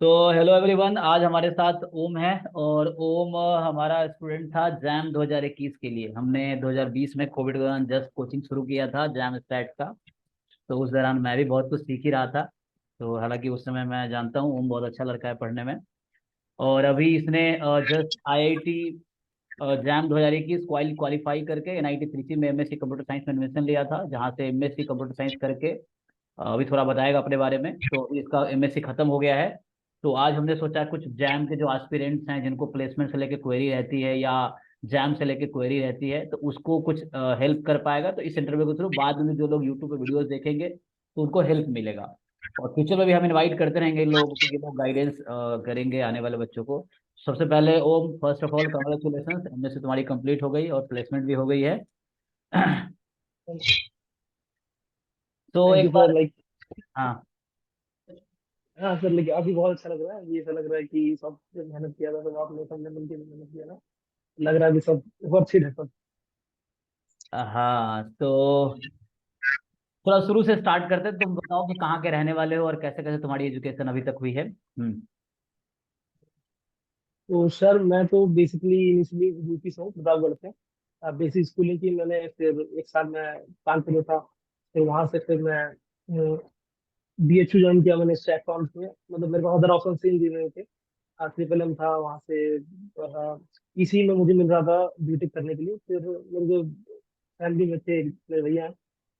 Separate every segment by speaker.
Speaker 1: तो hello everyone, आज हमारे साथ ओम है। और ओम हमारा स्टूडेंट था जैम 2021 के लिए। हमने 2020 में कोविड के दौरान जस्ट कोचिंग शुरू किया था जैम स्टैट का। तो उस दौरान मैं भी बहुत कुछ सीख ही रहा था। तो हालांकि उस समय मैं जानता हूँ ओम बहुत अच्छा लड़का है पढ़ने में। और अभी इसने जस्ट आईआईटी जैम 2021 क्वालिफाई करके एनआईटी त्रिची में एमएससी कंप्यूटर साइंस में एडमिशन लिया था, जहाँ से एमएससी कंप्यूटर साइंस करके अभी थोड़ा बताएगा अपने बारे में। तो अभी इसका एमएससी खत्म हो गया है। तो आज हमने सोचा कुछ जैम के जो एस्पिरेंट्स हैं जिनको प्लेसमेंट से लेके क्वेरी रहती है या जैम से लेके क्वेरी रहती है, तो उसको कुछ हेल्प कर पाएगा। तो इस इंटरव्यू के थ्रू बाद में जो लोग यूट्यूब पे वीडियोस देखेंगे तो उनको हेल्प मिलेगा। और फ्यूचर में भी हम इनवाइट करते रहेंगे इन लोगों को कि लोग गाइडेंस करेंगे आने वाले बच्चों को। सबसे पहले Om, first of all congratulation, MSc तुम्हारी कंप्लीट हो गई और प्लेसमेंट भी हो गई है। तो
Speaker 2: थैंक यू
Speaker 1: एक
Speaker 2: सर।
Speaker 1: बार।
Speaker 2: लाइक,
Speaker 1: हाँ।
Speaker 2: हाँ सर, लेकिन अभी बहुत अच्छा लग रहा है। ये ऐसा लग रहा है कि सब जो मेहनत किया था, सब आपने सबने मिलकर जो मेहनत किया ना, लग रहा है कि सब वर्थ इट है सब।
Speaker 1: हाँ, तो थोड़ा शुरू से स्टार्ट करते हैं। तुम बताओ कि कहाँ के रहने वाले हो और कैसे कैसे तुम्हारी एजुकेशन अभी तक हुई है।
Speaker 2: तो सर, मैं तो बेसिकली इनिशियली यूपी से हूँ, प्रतापगढ़ से। बेसिक स्कूलिंग की मैंने, फिर एक साल मैं कानपुर में था। फिर वहाँ से फिर मैं बीएचयू ज्वाइन किया मैंने स्टैट अकाउंट्स में। मतलब मेरे पास अदर ऑप्शन से इंजीनियरिंग थे। ट्रिपल एम था वहाँ से। इसी में मुझे मिल रहा था बीटेक करने के लिए। फिर मेरे जो फैमिली में थे, मेरे भैया हैं,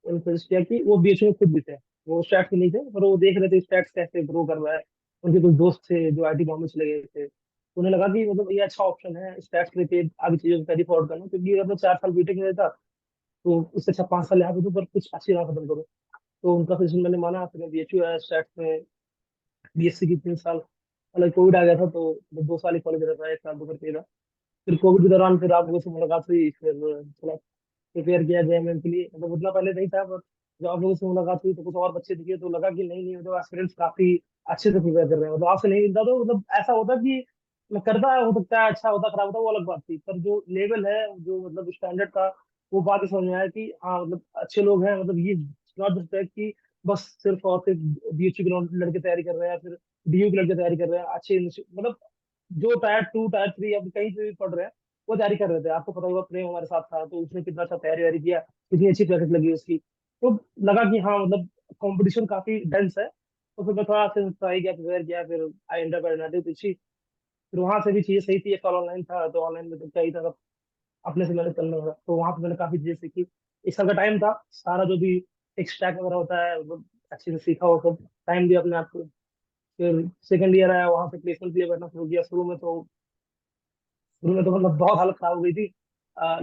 Speaker 2: उन्होंने सजेस्ट किया कि वो बीएचयू में खुद भी थे। वो स्टैट्स के नहीं थे, पर वो देख रहे थे स्टैट्स कैसे ग्रो कर रहा है। उनके कुछ दोस्त थे जो आईटी बॉम्बे चले गए थे। उन्हें लगा कि मतलब ये अच्छा ऑप्शन है स्टैट्स लेके आगे चीजों को कैरी फॉरवर्ड करना, क्योंकि अगर मैं 4 साल बीटेक में रहता तो उससे अच्छा 5 साल यहाँ पे तो, पर कुछ अच्छी राह खत्म करो। तो उनका सजेशन मैंने माना, फिर बीएचयू है स्टैट्स में। बीएससी की 3 साल, मतलब कोविड आ गया था तो 2 साल ही कॉलेज रहता है, 1 साल तो करके था। फिर कोविड के दौरान फिर आप लोगों से मुलाकात हुई, फिर थोड़ा प्रिपेयर किया जेएमएम के लिए। मतलब उतना पहले नहीं था, पर जब आप लोगों से मुलाकात हुई तो कुछ और बच्चे दिखे तो लगा कि नहीं नहीं, मतलब एस्पिरेंट्स काफी अच्छे से प्रिपेयर कर रहे हैं। मतलब आपसे नहीं मिलता तो मतलब ऐसा होता कि मैं करता है, हो सकता है अच्छा होता खराब होता वो अलग बात थी, पर जो लेवल है, जो मतलब स्टैंडर्ड का, वो बात ही समझ में आया कि हाँ मतलब अच्छे लोग हैं। मतलब ये नॉट जस्ट है कि बस सिर्फ और सिर्फ बीएचयू के लड़के तैयारी कर रहे हैं, फिर डीयू के लड़के तैयारी कर रहे हैं अच्छे मतलब जो टायर 2 टायर 3 अब कहीं से भी पढ़ रहे हैं, वो तैयारी कर रहे थे। आपको पता होगा, प्रेम हमारे साथ था तो उसने कितना अच्छा तैयारी वारी किया, कितनी अच्छी प्रैक्टिस लगी उसकी। तो लगा कि हाँ मतलब कंपटीशन काफी डेंस है। तो फिर मैं थोड़ा सा ट्राई किया, प्रिपेयर किया, फिर आई एंड अप एट अच्छी। फिर वहां से भी चीजें सही थी, एक साल ऑनलाइन था तो ऑनलाइन में तो क्या ही था, सब अपने से मैंने करना था। तो वहां पे मैंने काफी चीजें सीखी। 1 साल का टाइम था, सारा जो भी एक स्टैक वगैरह होता है मतलब अच्छे से सीखा, वो सब टाइम दिया अपने आप को। फिर सेकंड ईयर आया, वहां से प्लेसमेंट के लिए बैठना शुरू किया। शुरू में तो मतलब बहुत हालत खराब हो गई थी।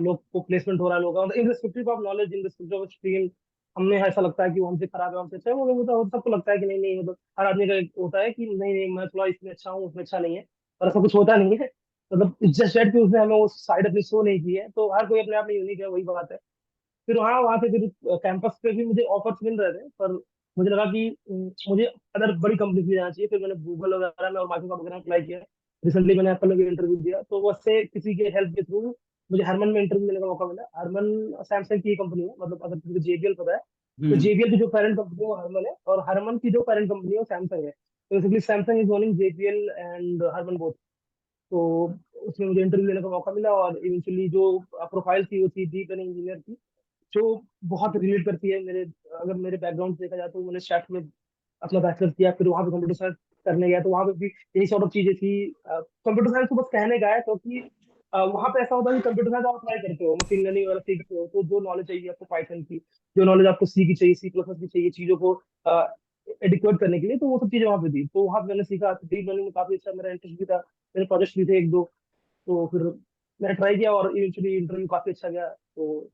Speaker 2: लोग को प्लेसमेंट हो रहा है, लोग मतलब इनरिस्पेक्टिव ऑफ नॉलेज, इनरिस्पेक्टिव ऑफ स्ट्रीम। हमें ऐसा लगता है कि वो हमसे खराब है, हमसे अच्छा है। वो मतलब सबको लगता है कि नहीं नहीं, मतलब हर आदमी का एक होता है कि नहीं नहीं मैं थोड़ा इसमें अच्छा हूँ उसमें अच्छा नहीं है। पर ऐसा कुछ होता नहीं है। मतलब जस्ट डेट कि उसने हमें वो साइड अपनी शो नहीं की है, तो हर कोई अपने आप में यूनिक है, वही बात है। फिर वहाँ वहाँ से फिर कैंपस पे भी मुझे ऑफर्स मिल रहे थे, पर मुझे लगा कि मुझे अदर बड़ी कंपनी में जाना चाहिए। फिर मैंने गूगल वगैरह में और माइक्रोसॉफ्ट वगैरह में अप्लाई किया। रिसेंटली मैंने एप्पल में भी इंटरव्यू दिया, तो उससे किसी के हेल्प के थ्रू मुझे हरमन में इंटरव्यू देने का मौका मिला। हरमन सैमसंग की कंपनी है, मतलब अगर किसी को जेबीएल पता है, तो
Speaker 1: हम्म।
Speaker 2: जेबीएल की जो पेरेंट कंपनी है वो हरमन है, और हरमन की जो पेरेंट कंपनी है वो सैमसंग है। तो basically Samsung is owning JBL and Harman both. तो उसमें मुझे इंटरव्यू लेने का मौका मिला, और इवेंचुअली जो प्रोफाइल थी वो थी डीप लर्निंग इंजीनियर की, जो बहुत रिलेट करती है मेरे, अगर मेरे बैकग्राउंड से देखा जाए तो। मैंने स्टार्ट में अपना बैचलर किया, फिर वहां पे कंप्यूटर साइंस करने गया, तो वहां पे भी यही सॉर्ट ऑफ चीजें थी। कंप्यूटर साइंस को बस कहने का है, क्योंकि वहां पे ऐसा होता है कि कंप्यूटर साइंस आप अप्लाई करते हो, मशीन लर्निंग वगैरह सीखते हो, तो जो नॉलेज चाहिए आपको पाइथन की, जो नॉलेज आपको सी की चाहिए, सी प्लस प्लस की चाहिए, चीजों को एडिक्वेट करने के लिए, तो वो सब चीजें वहां पे थी। तो वहां पे मैंने सीखा, डीप लर्निंग में काफी अच्छा मेरा इंटरेस्ट भी था। मेरे प्रोजेक्ट्स भी थे एक दो। तो फिर मैंने ट्राई किया और इवेंचुअली इंटरव्यू काफी अच्छा गया। तो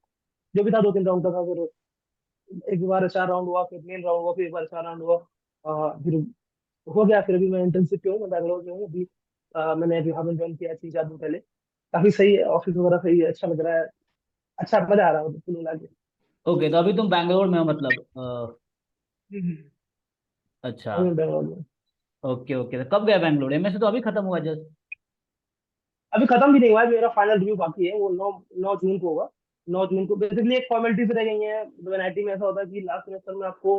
Speaker 2: जो भी था 2-3 राउंड का था। फिर एक बार 4 राउंड हुआ, फिर मेन राउंड हुआ, फिर एक बार 4 राउंड हुआ। फिर हो गया। फिर अभी मैं इंटर्नशिप पे हूँ, मैं बैंगलोर में हूँ अभी। मैंने अभी हाल ज्वाइन किया है 3-4 दिन पहले। काफी सही है, ऑफिस वगैरह सही है, अच्छा लग रहा है। अच्छा मजा आ रहा है मतलब कुल मिला के।
Speaker 1: ओके, तो अभी तुम बैंगलोर में हो मतलब
Speaker 2: हम्म।
Speaker 1: अच्छा।
Speaker 2: अभी मैं बैंगलोर में हूँ।
Speaker 1: ओके ओके, तो कब गया बैंगलोर? एमएससी तो अभी खत्म हुआ जस्ट।
Speaker 2: अभी खत्म भी नहीं हुआ है, मेरा फाइनल रिव्यू बाकी है, वो 9 जून को होगा। 9 जून को बेसिकली एक फॉर्मेलिटीज रह गई है। मतलब एनआईटी में ऐसा होता है कि लास्ट सेमेस्टर में आपको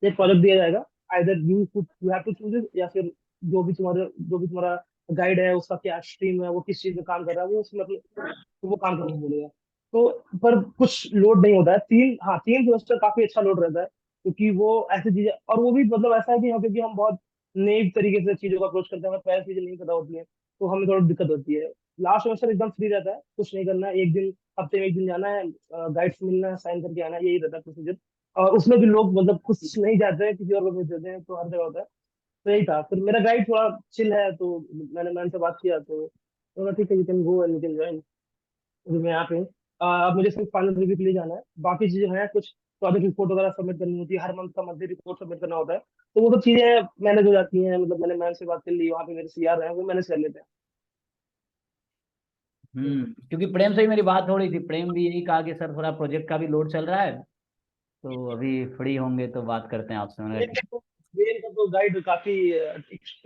Speaker 2: एक प्रोजेक्ट दिया जाएगा। Either you have to choose it, या फिर जो भी तुम्हारा गाइड है उसका क्या स्ट्रीम है, वो किस चीज में काम कर रहा है, वो उसमें तो वो काम करने बोलेगा। तो पर कुछ लोड नहीं होता है, 3 सेमेस्टर काफी अच्छा लोड रहता है, क्योंकि वो ऐसी चीजें, और वो भी मतलब ऐसा है कि क्योंकि हम बहुत नई तरीके से चीजों का अप्रोच करते हैं, हमें पहले चीजें नहीं पता होती है, तो हमें थोड़ी दिक्कत होती है। लास्ट सेमेस्टर एकदम फ्री रहता है, कुछ नहीं करना है, एक दिन, हफ्ते में एक दिन जाना है, गाइड से मिलना है, साइन करके आना है, यही रहता है प्रोसीजर। और उसमें भी लोग मतलब कुछ नहीं जाते हैं, किसी और को भेज देते हैं, तो हर जगह होता है। तो यही था, फिर मेरा गाइड थोड़ा चिल है, तो मैंने मैम से बात किया, तो ठीक है, you can go and you can join. अभी मैं यहाँ पे हूँ। अब मुझे सिर्फ फाइनल रिव्यू के लिए जाना है, बाकी चीजें हैं कुछ प्रोजेक्ट रिपोर्ट वगैरह सबमिट करनी होती है, हर मंथ का मंथली रिपोर्ट सबमिट करना होता है, तो वो सब चीजें मैनेज हो जाती हैं, मतलब मैंने मैम से बात कर ली, वहाँ पे मेरे सीआर हैं, वो मैनेज कर लेते हैं।
Speaker 1: क्योंकि प्रेम से ही मेरी बात हो रही थी, प्रेम भी यही कहा कि सर थोड़ा प्रोजेक्ट का भी लोड चल रहा है, तो अभी फ्री होंगे तो बात करते हैं आपसे। मैंने
Speaker 2: वेन
Speaker 1: कहा,
Speaker 2: का तो वेन का तो गाइड काफी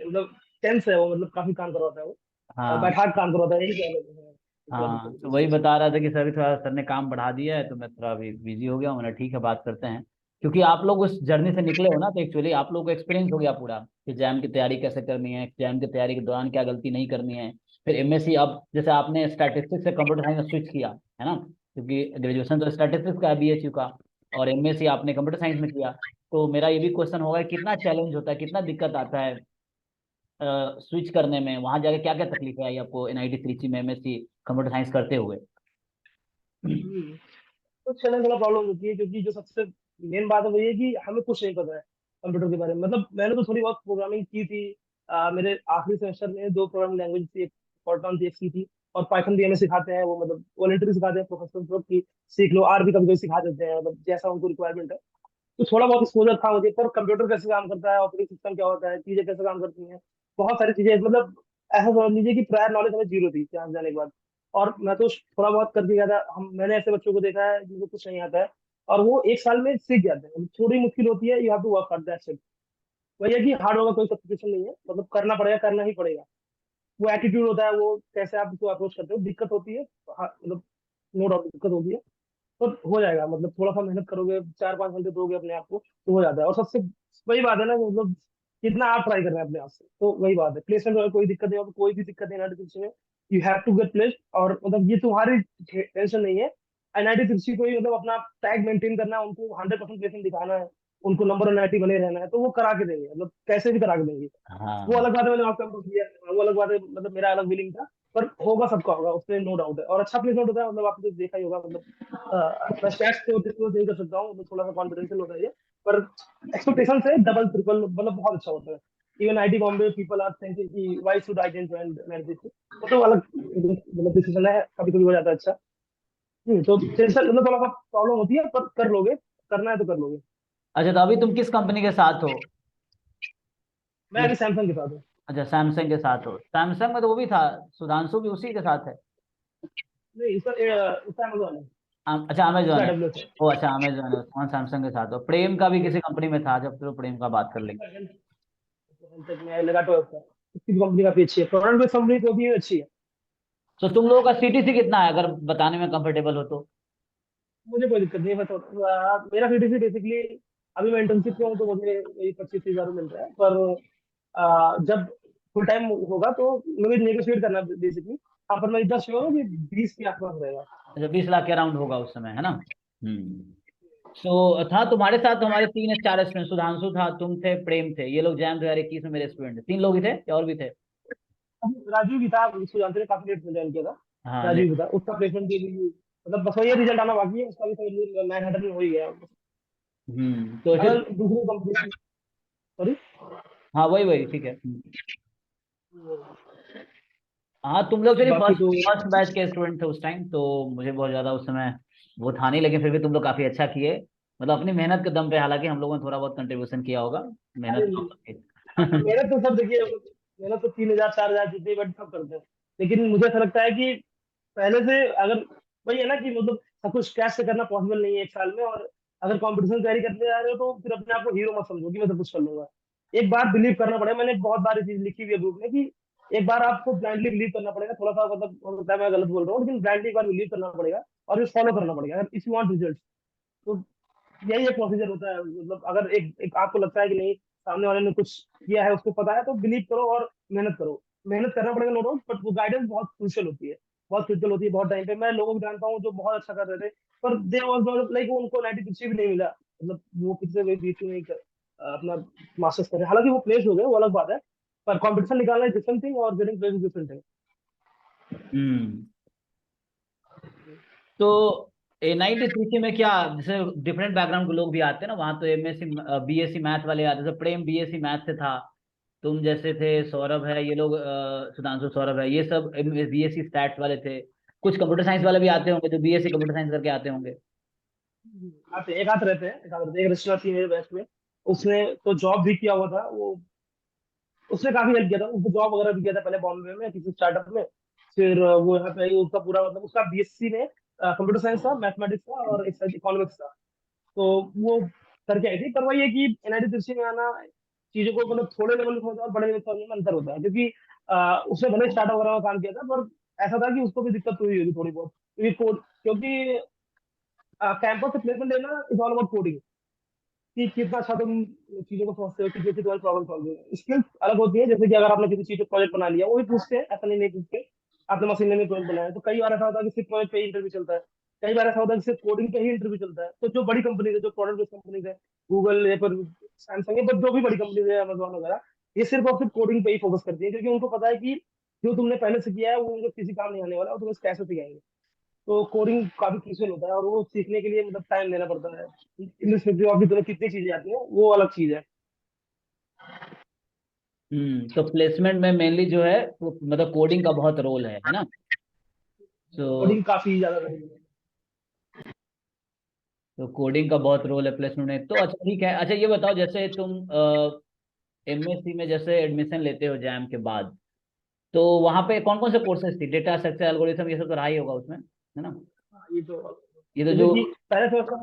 Speaker 2: मतलब टेंस है, वो मतलब काफी काम करवाता है वो,
Speaker 1: हाँ
Speaker 2: बैठा के काम करवाता है, यही कह लेते हैं। थोड़ा
Speaker 1: हाँ,
Speaker 2: दिक्कत
Speaker 1: तो
Speaker 2: इस
Speaker 1: वही
Speaker 2: चीज़ से।
Speaker 1: बता रहा था कि सर थोड़ा सर ने काम बढ़ा दिया है, तो मैं थोड़ा अभी बिजी हो गया हूँ। मैंने ठीक है, बात करते हैं। क्योंकि आप लोग उस जर्नी से निकले हो ना, तो एक्चुअली आप लोग को एक्सपीरियंस हो गया पूरा कि एग्जाम की तैयारी कैसे करनी है, एग्जाम की तैयारी के दौरान क्या गलती नहीं करनी है। फिर एमएससी, अब जैसे आपने स्टैटिस्टिक्स से कंप्यूटर साइंस में स्विच किया है ना, क्योंकि ग्रेजुएशन तो स्टैटिस्टिक्स का है बीएचयू का, और एमएससी आपने कंप्यूटर साइंस में किया। तो मेरा ये भी क्वेश्चन होगा कि कितना चैलेंज होता है, कितना दिक्कत आता है स्विच करने में, वहां जाके क्या क्या तकलीफें आई आपको एनआईटी त्रिची में एमएससी कंप्यूटर साइंस करते हुए।
Speaker 2: हम्म। तो चैलेंज थोड़ा प्रॉब्लम होती है, क्योंकि जो सबसे मेन बात है वो ये कि हमें कुछ नहीं पता है कंप्यूटर के बारे में। मतलब मैंने तो थोड़ी बहुत प्रोग्रामिंग की थी, मेरे आखिरी सेमेस्टर में 2 प्रोग्रामिंग लैंग्वेज थी, एक फॉरट्रान थी, एक सी थी। और पाइथन भी हमें सिखाते हैं, वो मतलब वॉलंटरी सिखाते हैं प्रोफेसर लोग की सीख लो, आर भी कभी कभी सिखा देते हैं, मतलब जैसा उनको रिक्वायरमेंट है। तो थोड़ा बहुत एक्सपोजर था मुझे, पर कंप्यूटर कैसे काम करता है, ऑपरेटिंग सिस्टम क्या होता है, चीजें कैसे काम करती हैं, बहुत सारी चीजें, मतलब ऐसा समझ लीजिए कि प्रायर नॉलेज हमें जीरो थी यहाँ जाने के बाद। और मैं तो थोड़ा बहुत करके गया था, मैंने ऐसे बच्चों को देखा है जिनको कुछ नहीं आता है, और वो एक साल में सीख जाते हैं। थोड़ी मुश्किल होती है, you have to work hard, that's it. वही है कि हार्ड होगा, कोई सब्स्टिट्यूशन नहीं है, मतलब करना पड़ेगा, करना ही पड़ेगा। वो एटीट्यूड होता है, वो कैसे आप उसको अप्रोच करते हो, दिक्कत होती है, मतलब नो डाउट दिक्कत होती है। तो हो जाएगा, मतलब थोड़ा सा मेहनत करोगे, 4-5 घंटे दोगे अपने आप को, तो हो जाता है। और सबसे वही बात है ना, मतलब कितना आप ट्राई कर रहे हैं अपने आप से, तो वही बात है। प्लेसमेंट में कोई दिक्कत नहीं होगी, कोई भी दिक्कत नहीं एनआईटी में, you have to get placed. और मतलब ये तुम्हारी टेंशन नहीं है, एनआईटी को ही मतलब अपना टैग मेंटेन करना है, उनको 100% प्लेसमेंट दिखाना है, उनको नंबर एनआईटी बने रहना है, तो वो करा के देंगे, मतलब कैसे भी करा के देंगे। वो
Speaker 1: हाँ
Speaker 2: अलग बात है, मैंने आपका किया, वो अलग बात है, मतलब मेरा अलग बिलिंग था। पर होगा, सबका होगा, उसमें नो डाउट है। और अच्छा प्लेसमेंट होता है, मतलब आपने तो देखा ही होगा, मतलब मैं स्टैट्स को डिस्क्लोज नहीं कर सकता हूँ, मतलब थोड़ा सा कॉन्फिडेंशियल होता है ये, पर एक्सपेक्टेशन से डबल ट्रिपल मतलब बहुत अच्छा होता है। Even IIT Bombay people are thinking कि why should I join management, वो तो अलग मतलब डिसीजन है, कभी कभी हो जाता है अच्छा। तो टेंशन मतलब थोड़ा सा प्रॉब्लम होती है, पर कर लोगे, करना है तो कर लोगे।
Speaker 1: अच्छा, तो अभी तुम किस कंपनी के साथ हो?
Speaker 2: मैं अभी सैमसंग के साथ हूँ।
Speaker 1: अच्छा, सैमसंग के साथ हो। सैमसंग में तो वो भी था, सुधांशु भी उसी के साथ है।
Speaker 2: नहीं, इसका अमेजोन है,
Speaker 1: अच्छा,
Speaker 2: इसका
Speaker 1: अमेजोन है।
Speaker 2: AWS है।
Speaker 1: ओ अच्छा, अमेजोन है, कौन सैमसंग के साथ हो। प्रेम का भी किसी कंपनी में था, जब तो प्रेम का बात कर लेंगे।
Speaker 2: तक में लगा तो उसका, उसकी कंपनी काफी अच्छी है, प्रोडक्ट बेस्ड कंपनी तो भी अच्छी है।
Speaker 1: तो तुम लोगों का सीटीसी कितना है, अगर बताने में कंफर्टेबल हो तो?
Speaker 2: मुझे कोई दिक्कत नहीं है, मेरा सीटीसी बेसिकली, अभी मैं इंटर्नशिप पे हूँ, तो मुझे यही 25-30 हज़ार मिल रहा है, पर जब फुल टाइम होगा तो मुझे नेगोशिएट करना बेसिकली। हाँ, पर मैं इतना श्योर हूँ कि 20 के आसपास रहेगा।
Speaker 1: अच्छा, 20 लाख के अराउंड होगा उस समय, है ना? तो था तुम्हारे साथ हमारे 3 या 4 स्टूडेंट, सुधांशु था, तुम थे, प्रेम थे, ये लोग जैन 2021 में मेरे स्टूडेंट थे। 3 लोग ही थे या और भी थे?
Speaker 2: अभी राजू भी था, उसको जानते हैं, काफी लेट में ज्वाइन किया था।
Speaker 1: हाँ
Speaker 2: राजू भी था, उसका प्लेसमेंट के लिए मतलब बस वही रिजल्ट आना बाकी है, उसका भी समझ मैनहट्टन में हो ही गया।
Speaker 1: तो ऐसे।
Speaker 2: अगर दूसरी कंपनी, सॉरी,
Speaker 1: हाँ वही वही, ठीक है। हाँ, तुम लोग चलिए
Speaker 2: बाकी
Speaker 1: फर्स्ट
Speaker 2: तो
Speaker 1: फर्स्ट बैच के स्टूडेंट थे उस टाइम, तो मुझे बहुत ज्यादा उस समय वो था नहीं, लेकिन फिर भी तुम लोग काफी अच्छा किए, मतलब अपनी मेहनत के दम पे। हालांकि हम लोगों ने थोड़ा बहुत कंट्रीब्यूशन किया होगा,
Speaker 2: अरे
Speaker 1: मेहनत
Speaker 2: नहीं,
Speaker 1: तो
Speaker 2: मेहनत तो सब देखिए, मेहनत तो 3,000 4,000 जितने बट सब करते हैं। लेकिन मुझे ऐसा लगता है कि पहले से अगर, वही है ना कि मतलब सब कुछ कैश से करना पॉसिबल नहीं है एक साल में। और अगर कंपटीशन तैयारी करने जा रहे हो, तो फिर अपने आप को हीरो मत समझो कि मैं सब कुछ कर लूंगा। एक बार बिलीव करना पड़ेगा, मैंने बहुत बार ये चीज लिखी हुई है ग्रुप में, कि एक बार आपको ब्लाइंडली बिलीव करना पड़ेगा, थोड़ा सा मतलब हो सकता है मैं गलत बोल रहा हूँ, लेकिन ब्लाइंडली एक बार बिलीव करना पड़ेगा, और फिर फॉलो करना पड़ेगा इफ यू वांट रिजल्ट। तो यही एक प्रोसीजर होता है, मतलब अगर एक आपको लगता है कि नहीं, सामने वाले ने कुछ किया है, उसको पता है, तो बिलीव करो और मेहनत करो। मेहनत करना पड़ेगा नो डाउट, बट वो गाइडेंस बहुत क्रूशियल होती है, बहुत क्रिटिकल होती है। बहुत टाइम पे मैं लोगों को जानता हूँ जो बहुत अच्छा कर रहे थे, पर दे वाज लाइक उनको 90 कुछ भी नहीं मिला, मतलब वो किसी से बीच में अपना मास्टर्स करे, हालांकि वो प्लेस हो गए, वो अलग बात है, पर कंपटीशन निकालना इज डिफरेंट थिंग और getting place is different thing.
Speaker 1: Hmm. तो NITC में क्या, जैसे डिफरेंट बैकग्राउंड के लोग भी आते हैं ना वहाँ, तो MSc BSc मैथ वाले आते थे, प्रेम BSc मैथ से था, तुम जैसे थे, सौरभ है, ये लोग सुधांशु सौरभ है, ये सब BSc स्टैट्स वाले थे। कुछ कंप्यूटर साइंस वाले भी आते होंगे जो BSc कंप्यूटर साइंस करके आते होंगे।
Speaker 2: आते एक आध रहते हैं, एक आध रहते हैं। एक रिश्तेदार थी मेरे बैच में, उसने तो जॉब भी किया हुआ था, वो उसने काफी हेल्प किया था, उसको जॉब वगैरह भी किया था पहले बॉम्बे में किसी स्टार्टअप में। फिर वो यहाँ पे आई, उसका पूरा मतलब उसका BSc में कंप्यूटर साइंस था, मैथमेटिक्स था और एक साइड इकोनॉमिक्स था। तो वो करके आई थी। पर वही है कि NIT तिरछी में आना चीजों को मतलब थोड़े लेवल में समझना और बड़े लेवल में अंतर होता है, क्योंकि उसने भले स्टार्टअप वगैरह में काम किया था, पर ऐसा था कि उसको भी दिक्कत हुई होगी थोड़ी बहुत, क्योंकि कैंपस से प्लेसमेंट लेना इज ऑल अबाउट कोडिंग, कि कितना अच्छा तुम चीजों को समझते हो, कि कैसे तुम्हारी प्रॉब्लम सॉल्व है। स्किल्स अलग होती है, जैसे कि अगर आपने किसी चीज को प्रोजेक्ट बना लिया, वो भी पूछते हैं, ऐसा नहीं पूछते। आपने मशीन लर्निंग प्रोजेक्ट बनाया, तो कई बार ऐसा होता है कि सिर्फ प्रोजेक्ट पे ही इंटरव्यू चलता है, कई बार ऐसा होता है कि सिर्फ कोडिंग पे ही इंटरव्यू चलता है। तो जो बड़ी कंपनी है, जो प्रोडक्ट बेस्ड कंपनी है, गूगल या फिर सैमसंग है, बट जो भी बड़ी कंपनी है, अमेजोन वगैरह, ये सिर्फ और सिर्फ कोडिंग पे ही फोकस करती है, क्योंकि उनको पता है कि जो तुमने पहले से किया है वो उनको किसी काम नहीं आने वाला, और तुम्हें कैसे सिखाएंगे। तो कोडिंग काफी क्रूशियल होता है, और वो सीखने के लिए मतलब टाइम देना पड़ता है। इनरिस्पेक्टिव ऑफ तुम्हें कितनी चीजें आती हैं, वो अलग चीज है।
Speaker 1: तो प्लेसमेंट में मेनली जो है वो मतलब कोडिंग का बहुत रोल है ना। तो
Speaker 2: कोडिंग काफी ज्यादा रहेगी।
Speaker 1: कोडिंग का बहुत रोल है प्लेसमेंट में, तो अच्छा ठीक है। अच्छा ये बताओ, जैसे तुम MSc में जैसे एडमिशन लेते हो जैम के बाद, तो वहाँ पे कौन कौन से कोर्सेज थी, डेटा स्ट्रक्चर एल्गोरिथम, ये सब तो रहा ही होगा उसमें, है ना।
Speaker 2: हाँ, ये तो
Speaker 1: ये तो
Speaker 2: जैसे
Speaker 1: जो
Speaker 2: कि पहले सेमेस्टर,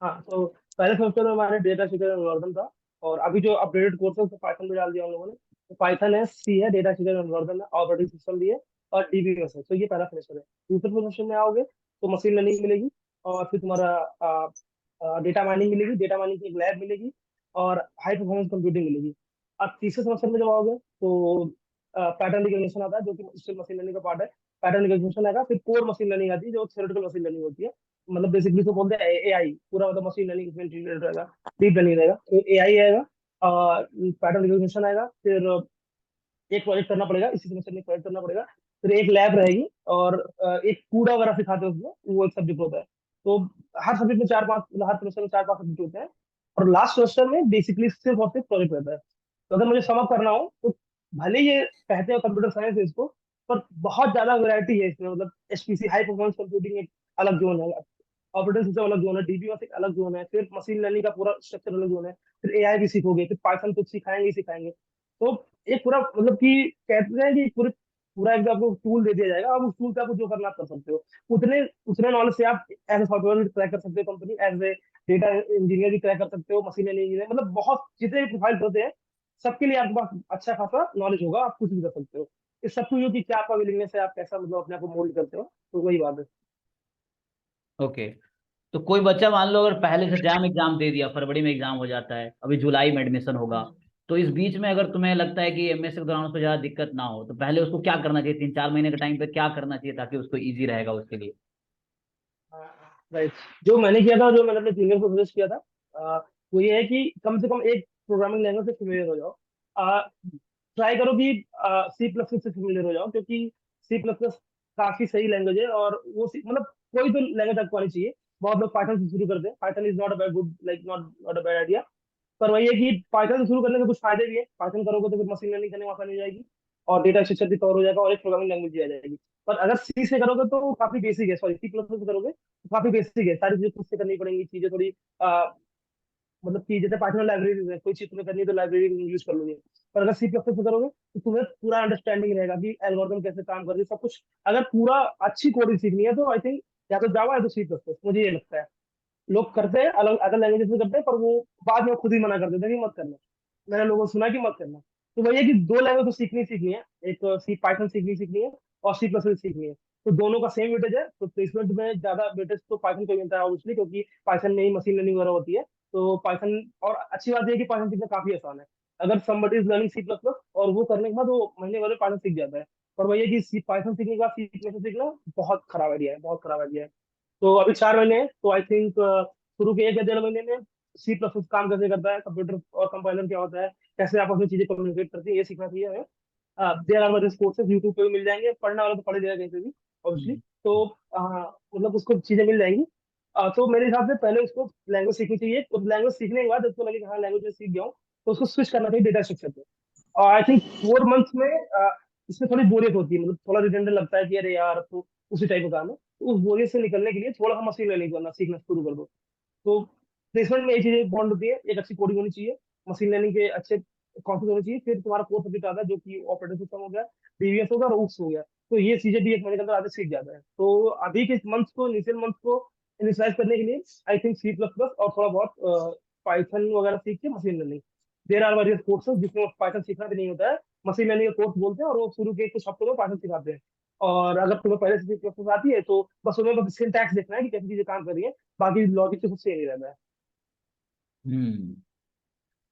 Speaker 2: हाँ तो पहले सेमेस्टर में हमारे डेटा स्ट्रक्चर एल्गोरिथम था, और अभी जो अपडेटेड कोर्स है उसमें पाइथन भी डाल दिया हम लोगों ने। तो पाइथन है, सी है, डेटा स्ट्रक्चर एल्गोरिथम है, ऑपरेटिंग सिस्टम भी है, और DBMS है। तो ये पहला सेमेस्टर है। दूसरे सेमेस्टर में आओगे तो मशीन लर्निंग मिलेगी, और फिर तुम्हारा डेटा माइनिंग मिलेगी, डेटा माइनिंग की एक लैब मिलेगी, और हाई परफॉर्मेंस कंप्यूटिंग मिलेगी। अब तीसरे सेमेस्टर में जब आओगे तो पैटर्न रिकग्निशन आता है, जो कि स्टिल मशीन लर्निंग का पार्ट है। पैटर्न रिकग्निशन आएगा, फिर कोर मशीन लर्निंग आती है, जो थ्योरेटिकल मशीन लर्निंग होती है। मतलब बेसिकली तो बोलते हैं AI, पूरा मतलब मशीन लर्निंग इसमें इंटीग्रेटेड रहेगा, डीप लर्निंग रहेगा। तो AI आएगा, पैटर्न रिकग्निशन आएगा, फिर एक प्रोजेक्ट करना पड़ेगा, इसी सेमेस्टर में प्रोजेक्ट करना पड़ेगा। फिर एक लैब रहेगी, और एक कूड़ा वगैरह सिखाते हैं उसमें, वो एक सब्जेक्ट होता है। तो हर सब्जेक्ट में चार पांच, मतलब हर सेमेस्टर में चार पांच सब्जेक्ट होते हैं, और लास्ट सेमेस्टर में बेसिकली सिर्फ और सिर्फ प्रोजेक्ट रहता है। तो अगर मुझे सम अप करना हो तो भले ये कहते हैं कंप्यूटर साइंस है इसको, पर बहुत ज्यादा वैरायटी है इसमें। मतलब HPC, हाई परफॉर्मेंस कंप्यूटिंग, एक अलग जोन है, ऑपरेटिंग सिस्टम अलग जोन है, DBMS एक अलग जोन है, फिर मशीन लर्निंग का पूरा स्ट्रक्चर अलग जोन है, फिर AI भी सीखोगे, फिर पाइथन कुछ सिखाएंगे ही सिखाएंगे। तो एक पूरा मतलब कि कहते हैं कि पूरे पूरा एकदम आपको टूल दे दिया जाएगा, आप उस टूल से आपको जो करना आप कर सकते हो। उतने उतने नॉलेज से आप एज ए सॉफ्टवेयर भी क्रैक कर सकते हो company, as a data engineer भी क्रैक कर सकते हो, मशीन लर्निंग इंजीनियर, मतलब बहुत जितने भी प्रोफाइल होते हैं, सबके लिए आपके पास अच्छा खासा नॉलेज होगा, आप कुछ भी कर सकते हो। इस सब कुछ कि क्या आपका विलिंगनेस है, आप कैसा मतलब अपने आप को मोल्ड करते हो, तो वही बात है।
Speaker 1: ओके। तो कोई बच्चा मान लो अगर पहले से जैम एग्जाम दे दिया, फरवरी में एग्जाम हो जाता है, अभी जुलाई में एडमिशन होगा, तो इस बीच में अगर तुम्हें लगता है कि MSc के दौरान उसको ज्यादा दिक्कत ना हो, तो पहले उसको क्या करना चाहिए, 3-4 महीने के टाइम पे क्या करना चाहिए ताकि उसको ईजी रहेगा उसके लिए।
Speaker 2: राइट। जो मैंने किया था, जो मैंने अपने जूनियर को सजेस्ट किया था, वो ये है कि कम से कम एक प्रोग्रामिंग लैंग्वेज से फेमिलियर हो जाओ। ट्राई करो कि C++ से फेमिलियर हो जाओ, क्योंकि C++ काफी सही लैंग्वेज है, और वो मतलब कोई तो लैंग्वेज आपको आनी चाहिए। बहुत लोग पाइथन से शुरू करते हैं, Python is not a bad good like not not a bad idea. पर वही है कि पाइथन से शुरू करने के कुछ फायदे भी है, पाइथन करोगे तो फिर मशीन लर्निंग करने में आसानी हो जाएगी, और डेटा स्ट्रक्चर भी कवर हो जाएगा, और एक प्रोग्रामिंग लैंग्वेज भी आ जाएगी। पर अगर सी से करोगे तो काफी बेसिक है, सॉरी C++ से करोगे तो काफी बेसिक है, सारी चीजें खुद से करनी पड़ेंगी, चीजें थोड़ी मतलब कि जैसे पाइथन लाइब्रेरी है, कोई चीज तुम्हें करनी है तो लाइब्रेरी यूज कर लोगे। पर अगर C++ से करोगे तो तुम्हें पूरा अंडरस्टैंडिंग रहेगा कि एल्गोरिथम कैसे काम करती है, सब कुछ। अगर पूरा अच्छी कोडिंग सीखनी है तो आई थिंक या तो जावा या तो C++, मुझे ये लगता है। लोग करते हैं अलग अदर लैंग्वेजेस में करते हैं, पर वो बाद में खुद ही मना कर देते हैं कि मत करना। मैंने लोगों को सुना कि मत करना। तो वही है कि दो लैंग्वेज तो सीखनी सीखनी है, एक सी पाइथन सीखनी सीखनी है, और C++ सीखनी है। तो दोनों का सेम वेटेज है, तो प्लेसमेंट में ज्यादा वेटेज तो पाइथन को ही मिलता है ऑब्वियसली, क्योंकि पाइथन में ही मशीन लर्निंग वगैरह होती है। तो पाइथन, और अच्छी बात यह है कि पाइथन सीखना काफी आसान है। अगर somebody is learning C plus plus और वो करने के बाद वो महीने भर में पाइथन सीख जाता है। पर वही है कि पाइथन सीखने के बाद सी प्लस प्लस सीखना बहुत खराब आइडिया है, बहुत खराब आइडिया है। तो अभी 4 महीने हैं, तो आई थिंक शुरू के 1 या 1.5 महीने में सी प्लस प्लस काम कैसे करता है, कंप्यूटर और कंपाइलर क्या होता है, कैसे आपस में चीजें कम्युनिकेट करती है, ये सीखना चाहिए हमें। There are various courses YouTube पे भी मिल जाएंगे, पढ़ने वाला तो पढ़ ही जाएगा कहीं से भी ऑब्वियसली।
Speaker 1: हम्म।
Speaker 2: तो मतलब उसको चीजें मिल जाएंगी। तो मेरे हिसाब से पहले उसको लैंग्वेज सीखनी चाहिए, तो लैंग्वेज सीखने के बाद उसको लगे कि हाँ लैंग्वेज में सीख गया हूँ, तो उसको स्विच करना चाहिए डेटा स्ट्रक्चर पे। और आई थिंक 4 मंथ्स में इसमें थोड़ी बोरियत होती है, मतलब थोड़ा रिडंडेंट लगता है कि अरे यार अब तो उसी टाइप का काम है। तो उस बोरियत से निकलने के लिए थोड़ा सा मशीन लर्निंग करना सीखना शुरू कर दो। तो प्लेसमेंट में ये चीजें बॉन्ड होती है, एक अच्छी कोडिंग होनी चाहिए, मशीन लर्निंग के अच्छे कॉन्सेप्ट होने चाहिए, फिर तुम्हारा कोर सब्जेक्ट आता है जो कि ऑपरेटिंग सिस्टम हो गया, डीवीएस होगा और ऊप्स हो गया। तो ये चीजें भी 1 महीने के अंदर आगे सीख जाता है। तो अभी के मंथ को, इनिशियल मंथ को इनिशियलाइज करने के लिए I think C plus plus और थोड़ा बहुत पाइथन वगैरह सीख के machine learning. There are various courses जिसमें पाइथन सीखना भी नहीं होता है, मशीन लर्निंग का कोर्स बोलते हैं, और वो शुरू के कुछ हफ्तों में पाइथन सिखाते हैं। और अगर तुम्हें पहले से सी प्लस आती है तो बस उन्हें बस सिंटैक्स देखना है कि कैसी चीजें काम कर रही है, बाकी लॉजिक से कुछ सही नहीं रहता है।
Speaker 1: हम्म।